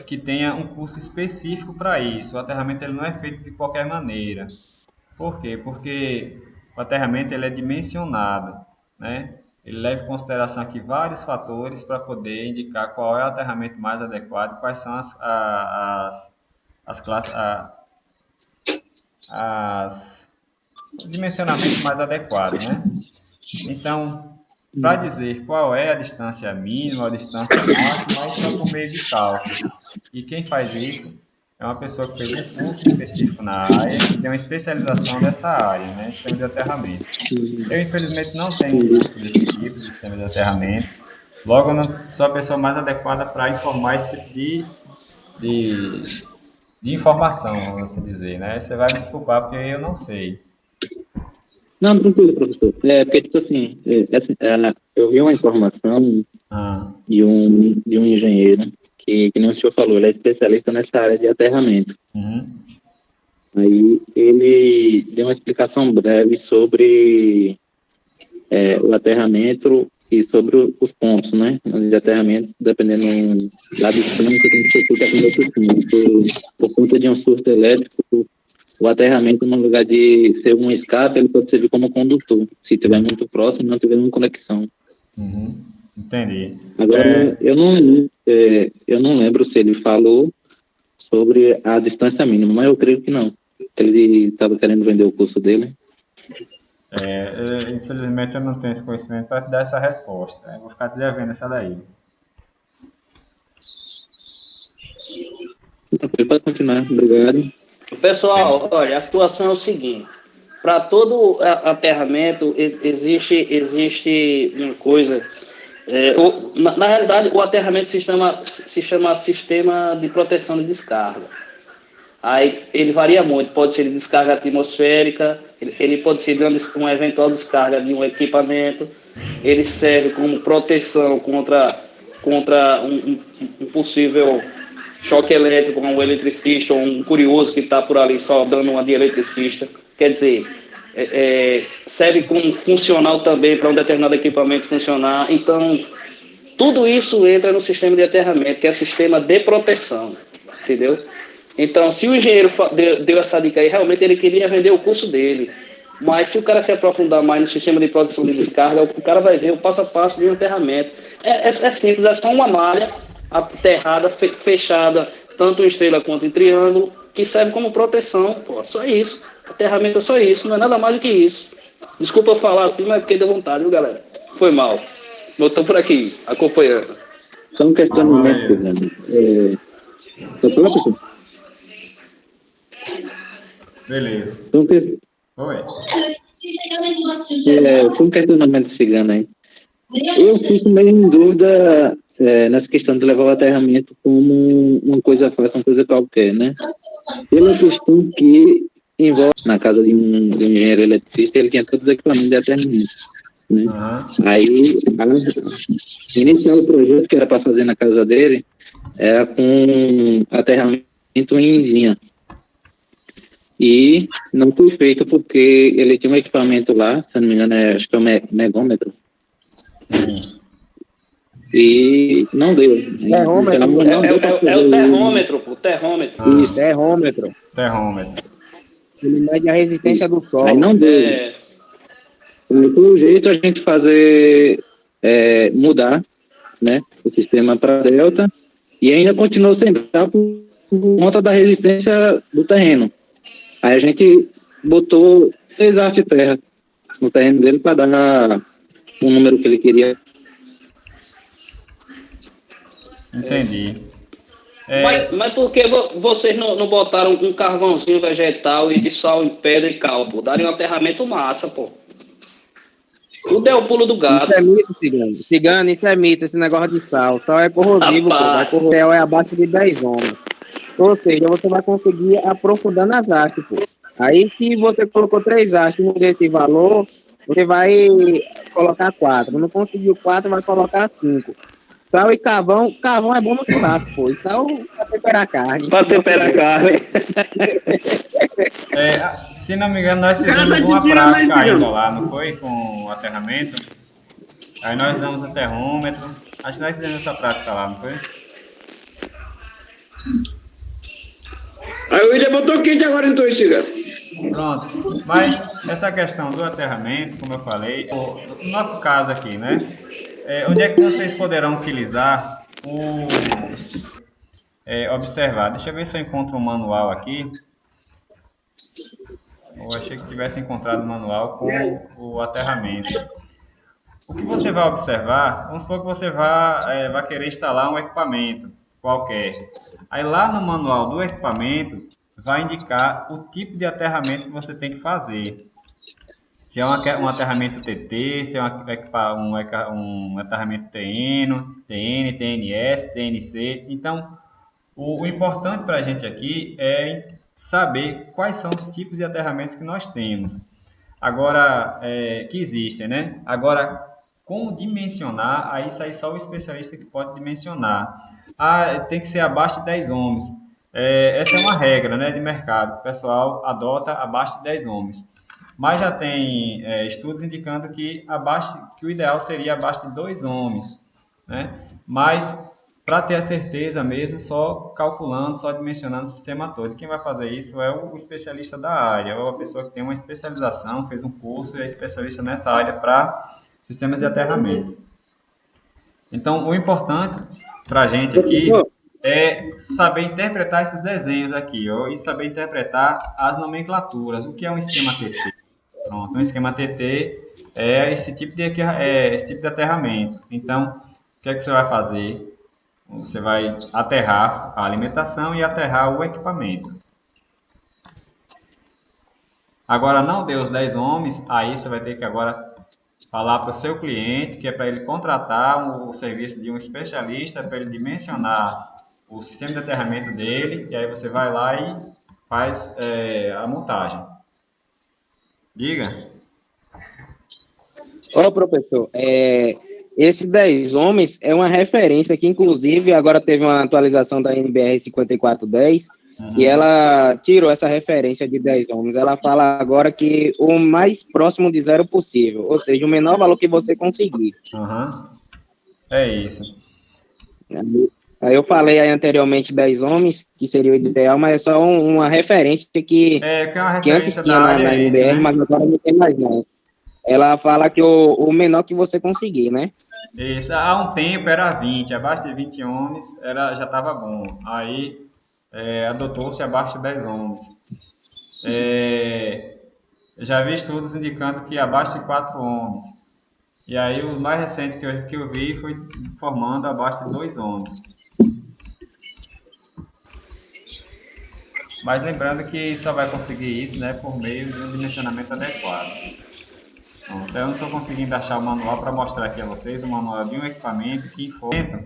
que tenha um curso específico para isso. O aterramento ele não é feito de qualquer maneira. Por quê? Porque o aterramento ele é dimensionado, né? Ele leva em consideração aqui vários fatores para poder indicar qual é o aterramento mais adequado, quais são os dimensionamentos mais adequados, né? Então, para dizer qual é a distância mínima, a distância máxima, isso é por meio de cálculo. E quem faz isso é uma pessoa que fez um curso específico na área e tem uma especialização nessa área, né? Sistema de aterramento. Eu, infelizmente, não tenho um curso desse tipo de sistema de aterramento. Logo, eu não sou a pessoa mais adequada para informar esse tipo de informação, vamos assim dizer, né? Você vai me desculpar porque eu não sei. Não, tranquilo, professor. Porque, tipo assim, eu vi uma informação de um engenheiro que nem o senhor falou, ele é especialista nessa área de aterramento. Uhum. Aí ele deu uma explicação breve sobre o aterramento e sobre os pontos, né? De aterramento, dependendo da distância, tem que ser feita com outro ponto. Por conta de um surto elétrico, o aterramento, no lugar de ser um escape, ele pode servir como condutor, se estiver muito próximo, não tiver nenhuma conexão. Uhum. Entendi. Agora, eu não lembro se ele falou sobre a distância mínima, mas eu creio que não. Ele estava querendo vender o curso dele. Infelizmente eu não tenho esse conhecimento para te dar essa resposta. Eu vou ficar te devendo essa daí. Pode continuar, obrigado. Pessoal, olha, a situação é o seguinte. Para todo aterramento existe uma coisa. Na realidade, o aterramento se chama sistema de proteção de descarga. Aí ele varia muito, pode ser de descarga atmosférica, ele pode ser de uma eventual descarga de um equipamento, ele serve como proteção contra um possível choque elétrico, um eletricista ou um curioso que está por ali só dando uma de eletricista. Quer dizer, serve como funcional também para um determinado equipamento funcionar. Então, tudo isso entra no sistema de aterramento, que é o sistema de proteção, entendeu? Então, se o engenheiro deu essa dica aí, realmente ele queria vender o curso dele. Mas se o cara se aprofundar mais no sistema de produção de descarga, o cara vai ver o passo a passo de um aterramento. É simples, é só uma malha aterrada, fechada, tanto em estrela quanto em triângulo, que serve como proteção, pô, só isso. Aterramento é só isso, não é nada mais do que isso. Desculpa eu falar assim, mas porque deu vontade, viu, galera? Foi mal. Voltou por aqui, acompanhando. Só um questionamento, Fernando. Só pronto? Beleza. Oi. Só um questionamento cigano aí. Eu fico meio em dúvida nessa questão de levar o aterramento como uma coisa fácil, uma coisa qualquer, né? Pela questão que envolve na casa de um engenheiro eletricista, ele tinha todos os equipamentos de aterramento, né? Aí, iniciar o projeto que era para fazer na casa dele era com aterramento em linha. E não foi feito porque ele tinha um equipamento lá, se não me engano, acho que é o megômetro. E não deu. Termômetro. É o termômetro, pô. Termômetro. Termômetro. Ele mede a resistência do solo. Aí não deu. Pelo jeito a gente fazer mudar, né, o sistema para delta e ainda continuou sem dar por conta da resistência do terreno. Aí a gente botou 6 hastes de terra no terreno dele para dar o número que ele queria. Entendi. Mas por que vocês não botaram um carvãozinho vegetal e sal em pedra e cal, pô? Daria um aterramento massa, pô. Tudo é o pulo do gato. Isso é mito, Cigano. Cigano, isso é mito, esse negócio de sal. Sal é corrosivo, pô. Vai corroer, é abaixo de 10 ohms. Ou seja, você vai conseguir aprofundar nas hastes, pô. Aí, se você colocou 3 hastes e não deu esse valor, você vai colocar 4. Não conseguiu 4, vai colocar 5. Sal e carvão. Carvão é bom no churrasco, pô. E sal pra temperar a carne. Pra temperar a carne. Se não me engano, nós fizemos uma prática ainda lá, não foi? Com o aterramento. Aí nós usamos o termômetro. Acho que nós fizemos essa prática lá, não foi? Aí o William botou quente agora então, Cigano. Pronto. Mas essa questão do aterramento, como eu falei, no nosso caso aqui, né? Onde é que vocês poderão utilizar observar? Deixa eu ver se eu encontro um manual aqui. Eu achei que tivesse encontrado um manual com o aterramento. O que você vai observar, vamos supor que você vai querer instalar um equipamento qualquer. Aí lá no manual do equipamento vai indicar o tipo de aterramento que você tem que fazer. Se é um aterramento TT, se é um aterramento TN, TNS, TNC. Então, o importante para a gente aqui é saber quais são os tipos de aterramentos que nós temos. Agora, que existem, né? Agora, como dimensionar, aí sai só o especialista que pode dimensionar. Tem que ser abaixo de 10 ohms. Essa é uma regra, né, de mercado. O pessoal adota abaixo de 10 ohms. Mas já tem estudos indicando que o ideal seria abaixo de 2 ohms, né? Mas, para ter a certeza mesmo, só calculando, só dimensionando o sistema todo. Quem vai fazer isso é o especialista da área, ou a pessoa que tem uma especialização, fez um curso e é especialista nessa área para sistemas de aterramento. Então, o importante para a gente aqui é saber interpretar esses desenhos aqui, e saber interpretar as nomenclaturas. O que é um esquema TT? Pronto, um esquema TT é esse tipo de aterramento. Então, o que é que você vai fazer? Você vai aterrar a alimentação e aterrar o equipamento. Agora, não deu os 10 ohms, aí você vai ter que agora falar para o seu cliente que é para ele contratar o serviço de um especialista para ele dimensionar o sistema de aterramento dele, e aí você vai lá e faz a montagem. Diga. Ô, professor, esse 10 ohms é uma referência que, inclusive, agora teve uma atualização da NBR 5410 e ela tirou essa referência de 10 ohms. Ela fala agora que o mais próximo de zero possível, ou seja, o menor valor que você conseguir. É isso. Aí eu falei aí anteriormente 10 homens, que seria o ideal, mas é só uma referência que Que é uma que antes referência tinha da área na é esse, NBR, né? mas agora não tem mais não. Ela fala que o menor que você conseguir, né? Isso, há um tempo era 20, abaixo de 20 homens já estava bom. Aí adotou-se abaixo de 10 homens. Eu já vi estudos indicando que abaixo de 4 homens. E aí o mais recente que eu vi foi formando abaixo de 2 homens. Mas lembrando que só vai conseguir isso, né, por meio de um dimensionamento adequado. Então eu não estou conseguindo achar o manual para mostrar aqui a vocês, o manual de um equipamento que informa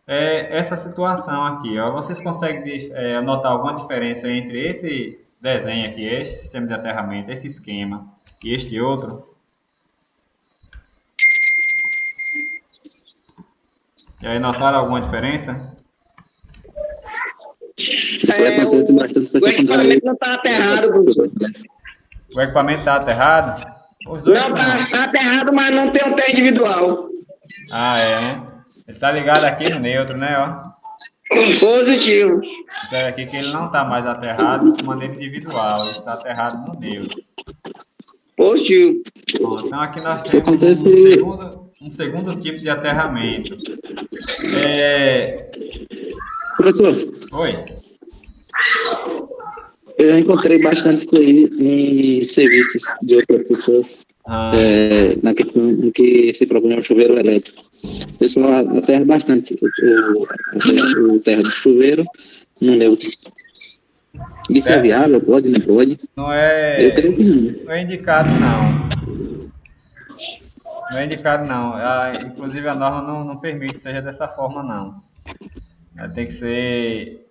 essa situação aqui. Ó. Vocês conseguem notar alguma diferença entre esse desenho aqui, este sistema de aterramento, esse esquema e este outro? E aí notaram alguma diferença? O equipamento não está aterrado, professor. O equipamento está aterrado? Os dois Não, estão. está aterrado, mas não tem um pé individual. Ah, né? Ele está ligado aqui no neutro, né? Ó. Positivo. Isso aqui que ele não está mais aterrado de maneira individual, ele está aterrado no neutro. Positivo. Bom, então aqui nós temos um segundo tipo de aterramento. Professor, Oi. eu já encontrei bastante isso aí em serviços de outras pessoas, na questão em que se propõe um chuveiro elétrico. O pessoal aterra bastante o terra do chuveiro no neutro. Isso é viável? Pode, não pode? Não é, Eu creio que não. não é indicado, não. Não é indicado, não. Inclusive, a norma não permite que seja dessa forma, não. Tem que ser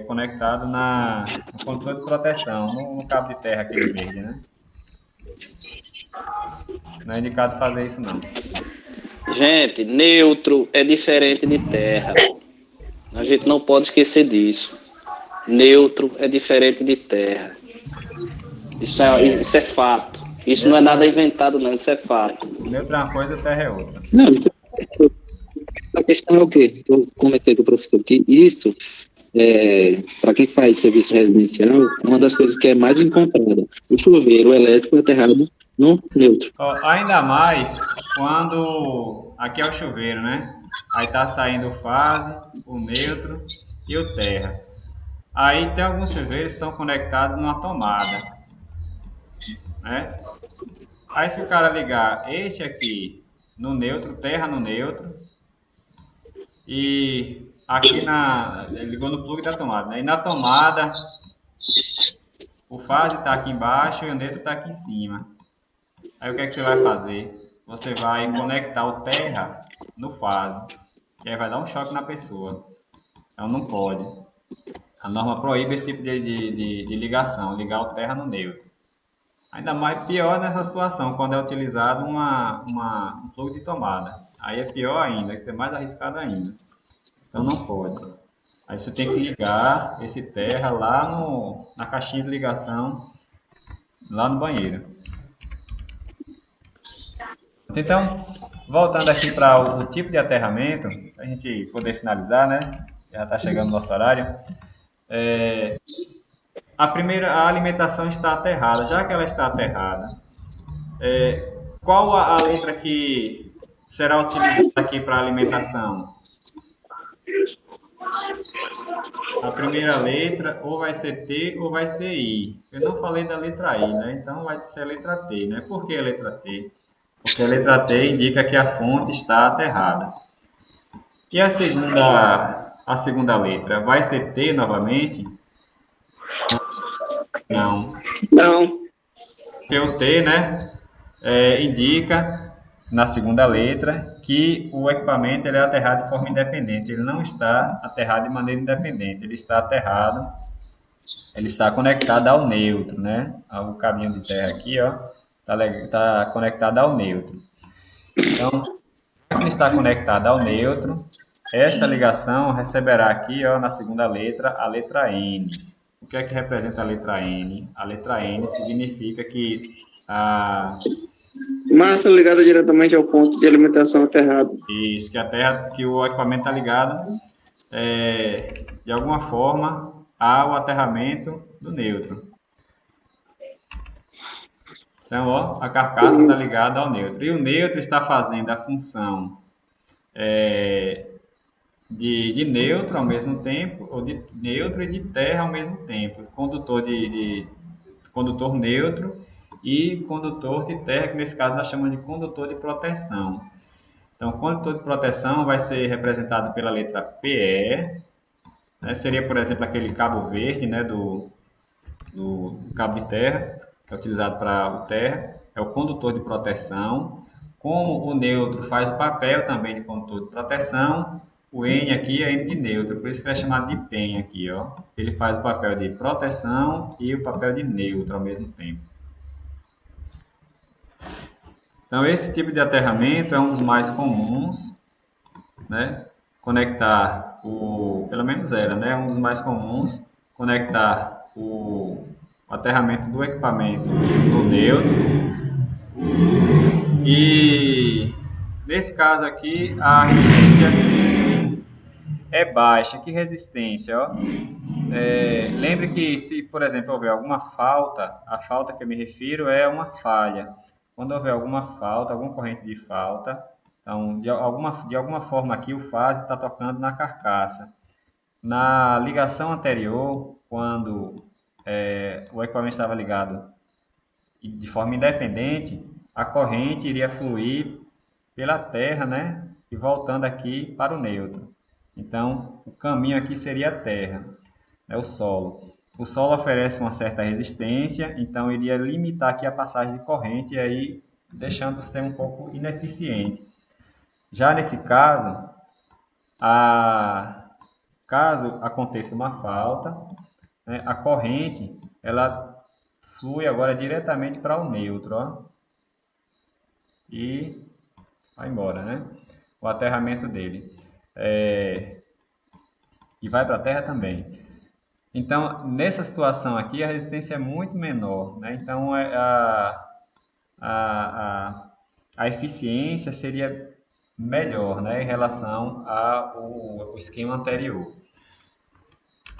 conectado no controle de proteção, no cabo de terra aquele verde, né? Não é indicado fazer isso, não. Gente, neutro é diferente de terra. A gente não pode esquecer disso. Neutro é diferente de terra. Isso é fato. Isso não é nada inventado, não. Isso é fato. Neutro é uma coisa, terra é outra. Não, isso a questão é o quê? Eu comentei com o professor que isso, para quem faz serviço residencial, é uma das coisas que é mais encontrada. O chuveiro elétrico é aterrado no neutro. Ainda mais quando aqui é o chuveiro, né? Aí tá saindo o fase, o neutro e o terra. Aí tem alguns chuveiros que são conectados numa tomada, né? Aí se o cara ligar este aqui no neutro, terra no neutro, e aqui ele ligou no plug da tomada, né? E na tomada o fase está aqui embaixo e o neutro está aqui em cima. Aí o que é que você vai fazer? Você vai conectar o terra no fase, que aí vai dar um choque na pessoa. Então não pode. A norma proíbe esse tipo de ligação, ligar o terra no neutro. Ainda mais pior nessa situação, quando é utilizado um plug de tomada. Aí é pior ainda, que é mais arriscado ainda. Então não pode. Aí você tem que ligar esse terra lá na caixinha de ligação, lá no banheiro. Então, voltando aqui para o tipo de aterramento, para a gente poder finalizar, né? Já está chegando o nosso horário. A alimentação está aterrada. Já que ela está aterrada, qual a letra que será utilizada aqui para a alimentação? A primeira letra ou vai ser T ou vai ser I. Eu não falei da letra I, né? Então vai ser a letra T, né? Por que a letra T? Porque a letra T indica que a fonte está aterrada. E a segunda letra vai ser T novamente? Não. Não. Porque o T, né, indica na segunda letra que o equipamento ele é aterrado de forma independente. Ele não está aterrado de maneira independente. Ele está aterrado, ele está conectado ao neutro, né? O caminho de terra aqui, ó, está conectado ao neutro. Então, já que ele está conectado ao neutro, essa ligação receberá aqui, ó, na segunda letra, a letra N. O que é que representa a letra N? A letra N significa que massa ligada diretamente ao ponto de alimentação aterrado. Isso, que o equipamento está ligado de alguma forma, ao aterramento do neutro. Então, ó, a carcaça está ligada ao neutro. E o neutro está fazendo a função de neutro ao mesmo tempo, ou de neutro e de terra ao mesmo tempo. Condutor neutro e condutor de terra, que nesse caso nós chamamos de condutor de proteção. Então, o condutor de proteção vai ser representado pela letra PE, né? Seria, por exemplo, aquele cabo verde, né, do cabo de terra, que é utilizado para o terra, é o condutor de proteção. Como o neutro faz o papel também de condutor de proteção, o N aqui é N de neutro, por isso que é chamado de PEN aqui, ó. Ele faz o papel de proteção e o papel de neutro ao mesmo tempo. Então, esse tipo de aterramento é um dos mais comuns, né? Conectar pelo menos era, né? Um dos mais comuns, conectar o aterramento do equipamento no neutro. E nesse caso aqui, a resistência é baixa. Que resistência, ó? Lembre que se, por exemplo, houver alguma falta, a falta que eu me refiro é uma falha. Quando houver alguma falta, alguma corrente de falta, então, de alguma forma aqui o fase está tocando na carcaça. Na ligação anterior, quando o equipamento estava ligado de forma independente, a corrente iria fluir pela terra, né? E voltando aqui para o neutro. Então, o caminho aqui seria a terra, né? O solo. O solo oferece uma certa resistência, então iria limitar aqui a passagem de corrente e aí deixando o sistema um pouco ineficiente. Já nesse caso, caso aconteça uma falta, né, a corrente ela flui agora diretamente para o neutro, ó, e vai embora, né? O aterramento dele. E vai para a terra também. Então, nessa situação aqui, a resistência é muito menor, né? Então, a eficiência seria melhor, né, em relação ao esquema anterior.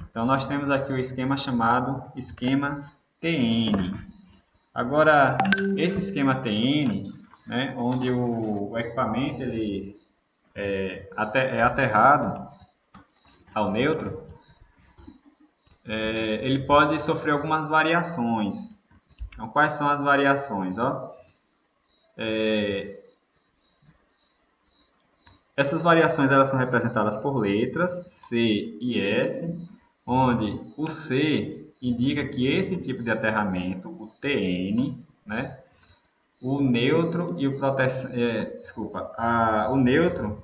Então, nós temos aqui o esquema chamado esquema TN. Agora, esse esquema TN, né, onde o equipamento ele é aterrado ao neutro, ele pode sofrer algumas variações. Então, quais são as variações? Ó? Essas variações elas são representadas por letras C e S, onde o C indica que esse tipo de aterramento, o TN, né, o neutro e o proteção, o neutro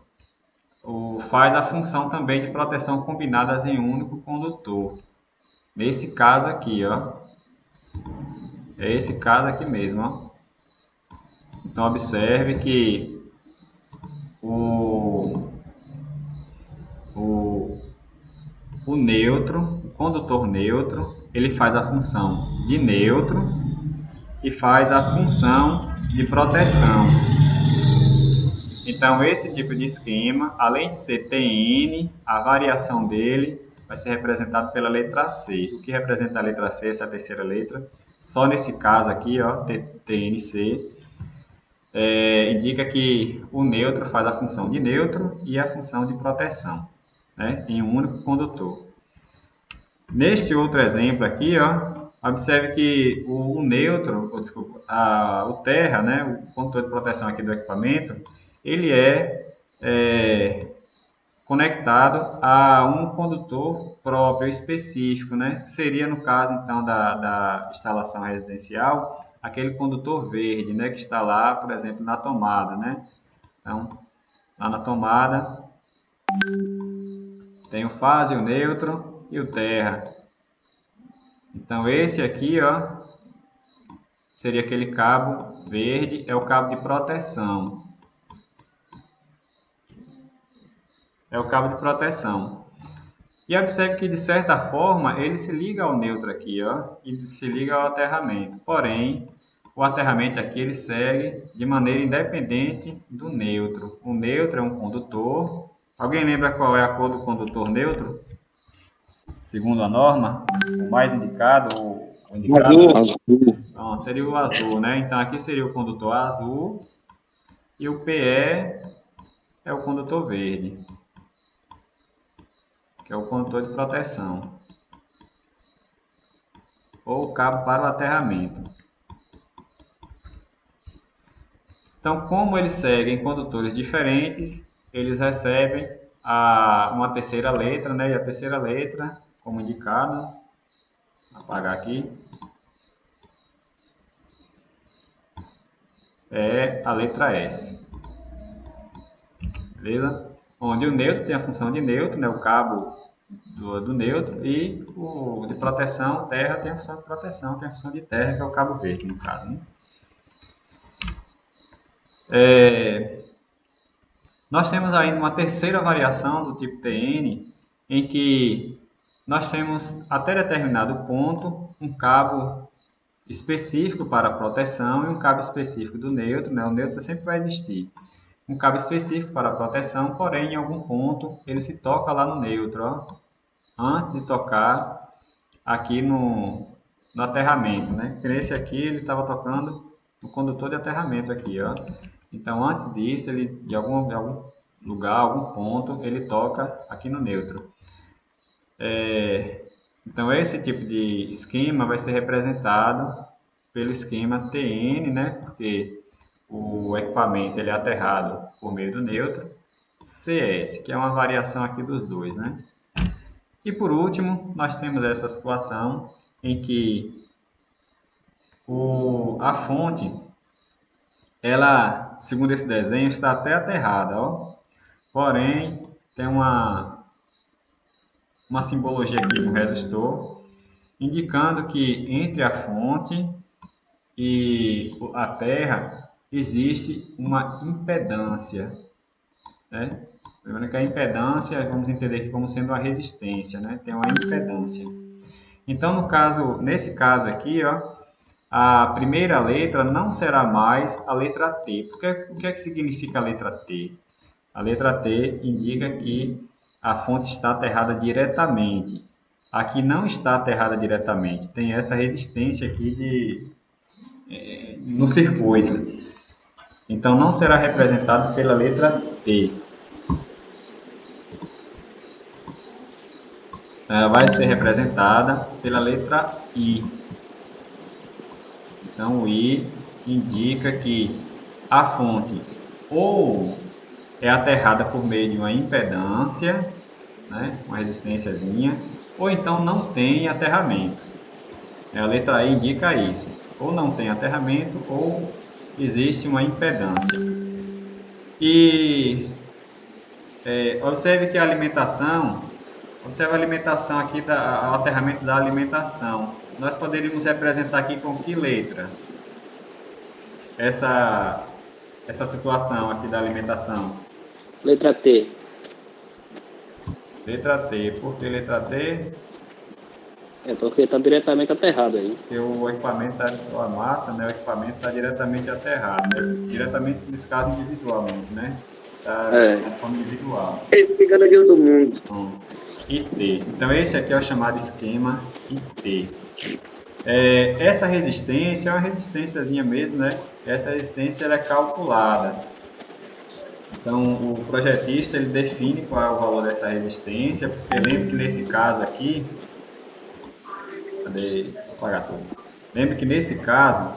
faz a função também de proteção combinadas em um único condutor. Nesse caso aqui, ó, é esse caso aqui mesmo, ó. Então observe que o neutro, o condutor neutro, ele faz a função de neutro e faz a função de proteção. Então, esse tipo de esquema, além de ser TN, a variação dele vai ser representada pela letra C. O que representa a letra C, essa terceira letra? Só nesse caso aqui, ó, TNC, indica que o neutro faz a função de neutro e a função de proteção, né, em um único condutor. Neste outro exemplo aqui, ó, observe que o neutro, o terra, né, o condutor de proteção aqui do equipamento, ele é conectado a um condutor próprio, específico, né? Seria no caso, então, da instalação residencial, aquele condutor verde, né, que está lá, por exemplo, na tomada, né? Então, lá na tomada, tem o fase, o neutro e o terra. Então, esse aqui, ó, seria aquele cabo verde, é o cabo de proteção. É o cabo de proteção. E observe que, de certa forma, ele se liga ao neutro aqui, ó, e se liga ao aterramento. Porém, o aterramento aqui ele segue de maneira independente do neutro. O neutro é um condutor Alguém lembra qual é a cor do condutor neutro? Segundo a norma, o mais indicado, o indicado Azul. Não, seria o azul, né? Então aqui seria o condutor azul e o PE é o condutor verde, que é o condutor de proteção, ou o cabo para o aterramento. Então, como eles seguem condutores diferentes, eles recebem uma terceira letra, né? E a terceira letra, como indicado, vou apagar aqui, é a letra S. Beleza? Onde o neutro tem a função de neutro, né? O cabo do neutro, e o de proteção, terra, tem a função de proteção, tem a função de terra, que é o cabo verde, no caso, né? Nós temos ainda uma terceira variação do tipo TN, em que nós temos até determinado ponto um cabo específico para a proteção e um cabo específico do neutro, né? O neutro sempre vai existir. Um cabo específico para a proteção, porém em algum ponto ele se toca lá no neutro, ó, antes de tocar aqui no aterramento, né? Esse aqui ele estava tocando no condutor de aterramento aqui, ó. Então antes disso ele de algum lugar, algum ponto, ele toca aqui no neutro. Então esse tipo de esquema vai ser representado pelo esquema TN, né? Porque o equipamento ele é aterrado por meio do neutro, CS, que é uma variação aqui dos dois, né? E por último, nós temos essa situação em que a fonte, ela, segundo esse desenho, está até aterrada, ó. Porém, tem uma simbologia aqui no resistor, indicando que entre a fonte e a terra existe uma impedância, né? Lembrando que a impedância, vamos entender aqui como sendo a resistência, né? Tem uma impedância. Então, nesse caso aqui, ó, a primeira letra não será mais a letra T. O que é que significa a letra T? A letra T indica que a fonte está aterrada diretamente. Aqui não está aterrada diretamente. Tem essa resistência aqui no circuito. Então, não será representado pela letra T. Ela vai ser representada pela letra I. Então, o I indica que a fonte ou é aterrada por meio de uma impedância, né, uma resistênciazinha, ou então não tem aterramento. A letra I indica isso. Ou não tem aterramento, ou existe uma impedância. E observe que a alimentação, observe a alimentação aqui, o aterramento da alimentação. Nós poderíamos representar aqui com que letra? Essa situação aqui da alimentação. Letra T. Letra T. Por que letra T? É porque está diretamente aterrado aí. Porque o equipamento a massa, né? O equipamento está diretamente aterrado, né? Diretamente nesse caso individualmente, né? Está de forma individual. Esse cara de outro mundo. IT. Então esse aqui é o chamado esquema IT. Essa resistência é uma resistênciazinha mesmo, né? Essa resistência ela é calculada. Então o projetista ele define qual é o valor dessa resistência, porque lembra que nesse caso aqui, vou apagar tudo. Lembra que nesse caso,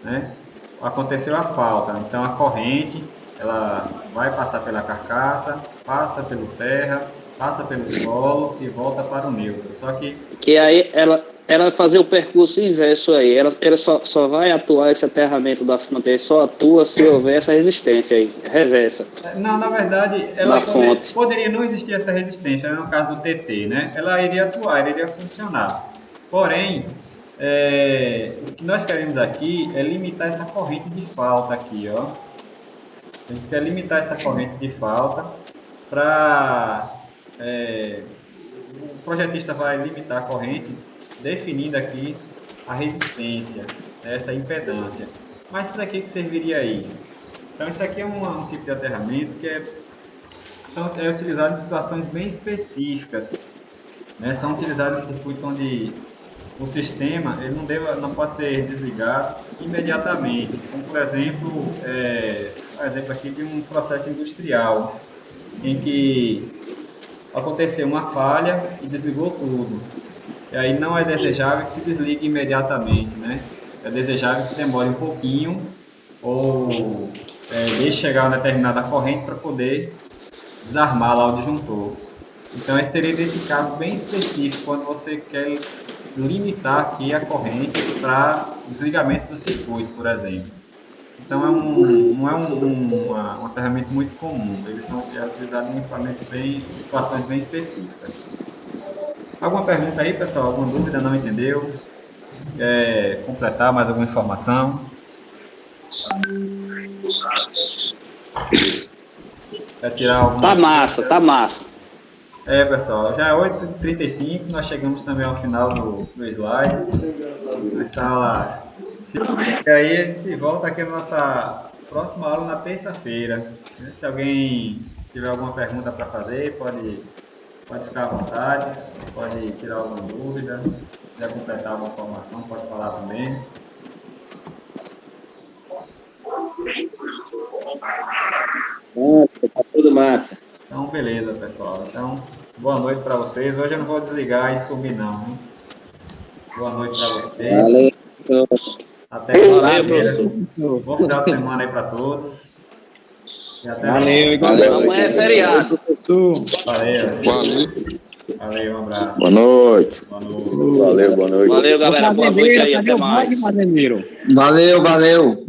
né, aconteceu a falta. Então a corrente ela vai passar pela carcaça, passa pelo terra, passa pelo solo e volta para o neutro. Só que aí ela vai fazer o percurso inverso aí. Ela só vai atuar esse aterramento da fonte, só atua se houver essa resistência aí, reversa. Não, na verdade, poderia não existir essa resistência, no caso do TT, né? Ela iria atuar, ela iria funcionar. Porém, o que nós queremos aqui é limitar essa corrente de falta aqui, ó. A gente quer limitar essa corrente de falta para... o projetista vai limitar a corrente definindo aqui a resistência, essa impedância. Mas para que serviria isso? Então isso aqui é um tipo de aterramento que é utilizado em situações bem específicas, né? São utilizados em circuitos onde o sistema ele não pode ser desligado imediatamente, como por exemplo, aqui de um processo industrial, em que aconteceu uma falha e desligou tudo. E aí não é desejável que se desligue imediatamente, né? É desejável que demore um pouquinho ou deixe chegar uma determinada corrente para poder desarmar lá o disjuntor. Então, esse seria desse caso bem específico, quando você quer limitar aqui a corrente para desligamento do circuito, por exemplo. Então, não é uma ferramenta muito comum. Eles são utilizados em situações bem específicas. Alguma pergunta aí, pessoal? Alguma dúvida? Não entendeu? Quer completar mais alguma informação? Quer tirar alguma Tá massa, tá massa. Pessoal, já é 8h35, nós chegamos também ao final do slide. A sala e aí a gente volta aqui na nossa próxima aula na terça-feira. Se alguém tiver alguma pergunta para fazer, pode ficar à vontade, pode tirar alguma dúvida, quiser completar alguma informação, pode falar também. Tá tudo massa. Então, beleza, pessoal. Então, boa noite para vocês. Hoje eu não vou desligar e subir, não. Hein? Boa noite para vocês. Valeu. Até quarta-feira. Bom final de semana aí para todos. E até Valeu. Amanhã é feriado. Valeu. Valeu, um abraço. Boa noite. Valeu. Valeu, boa noite. Valeu, galera. Boa noite aí. Até mais. Valeu. Valeu.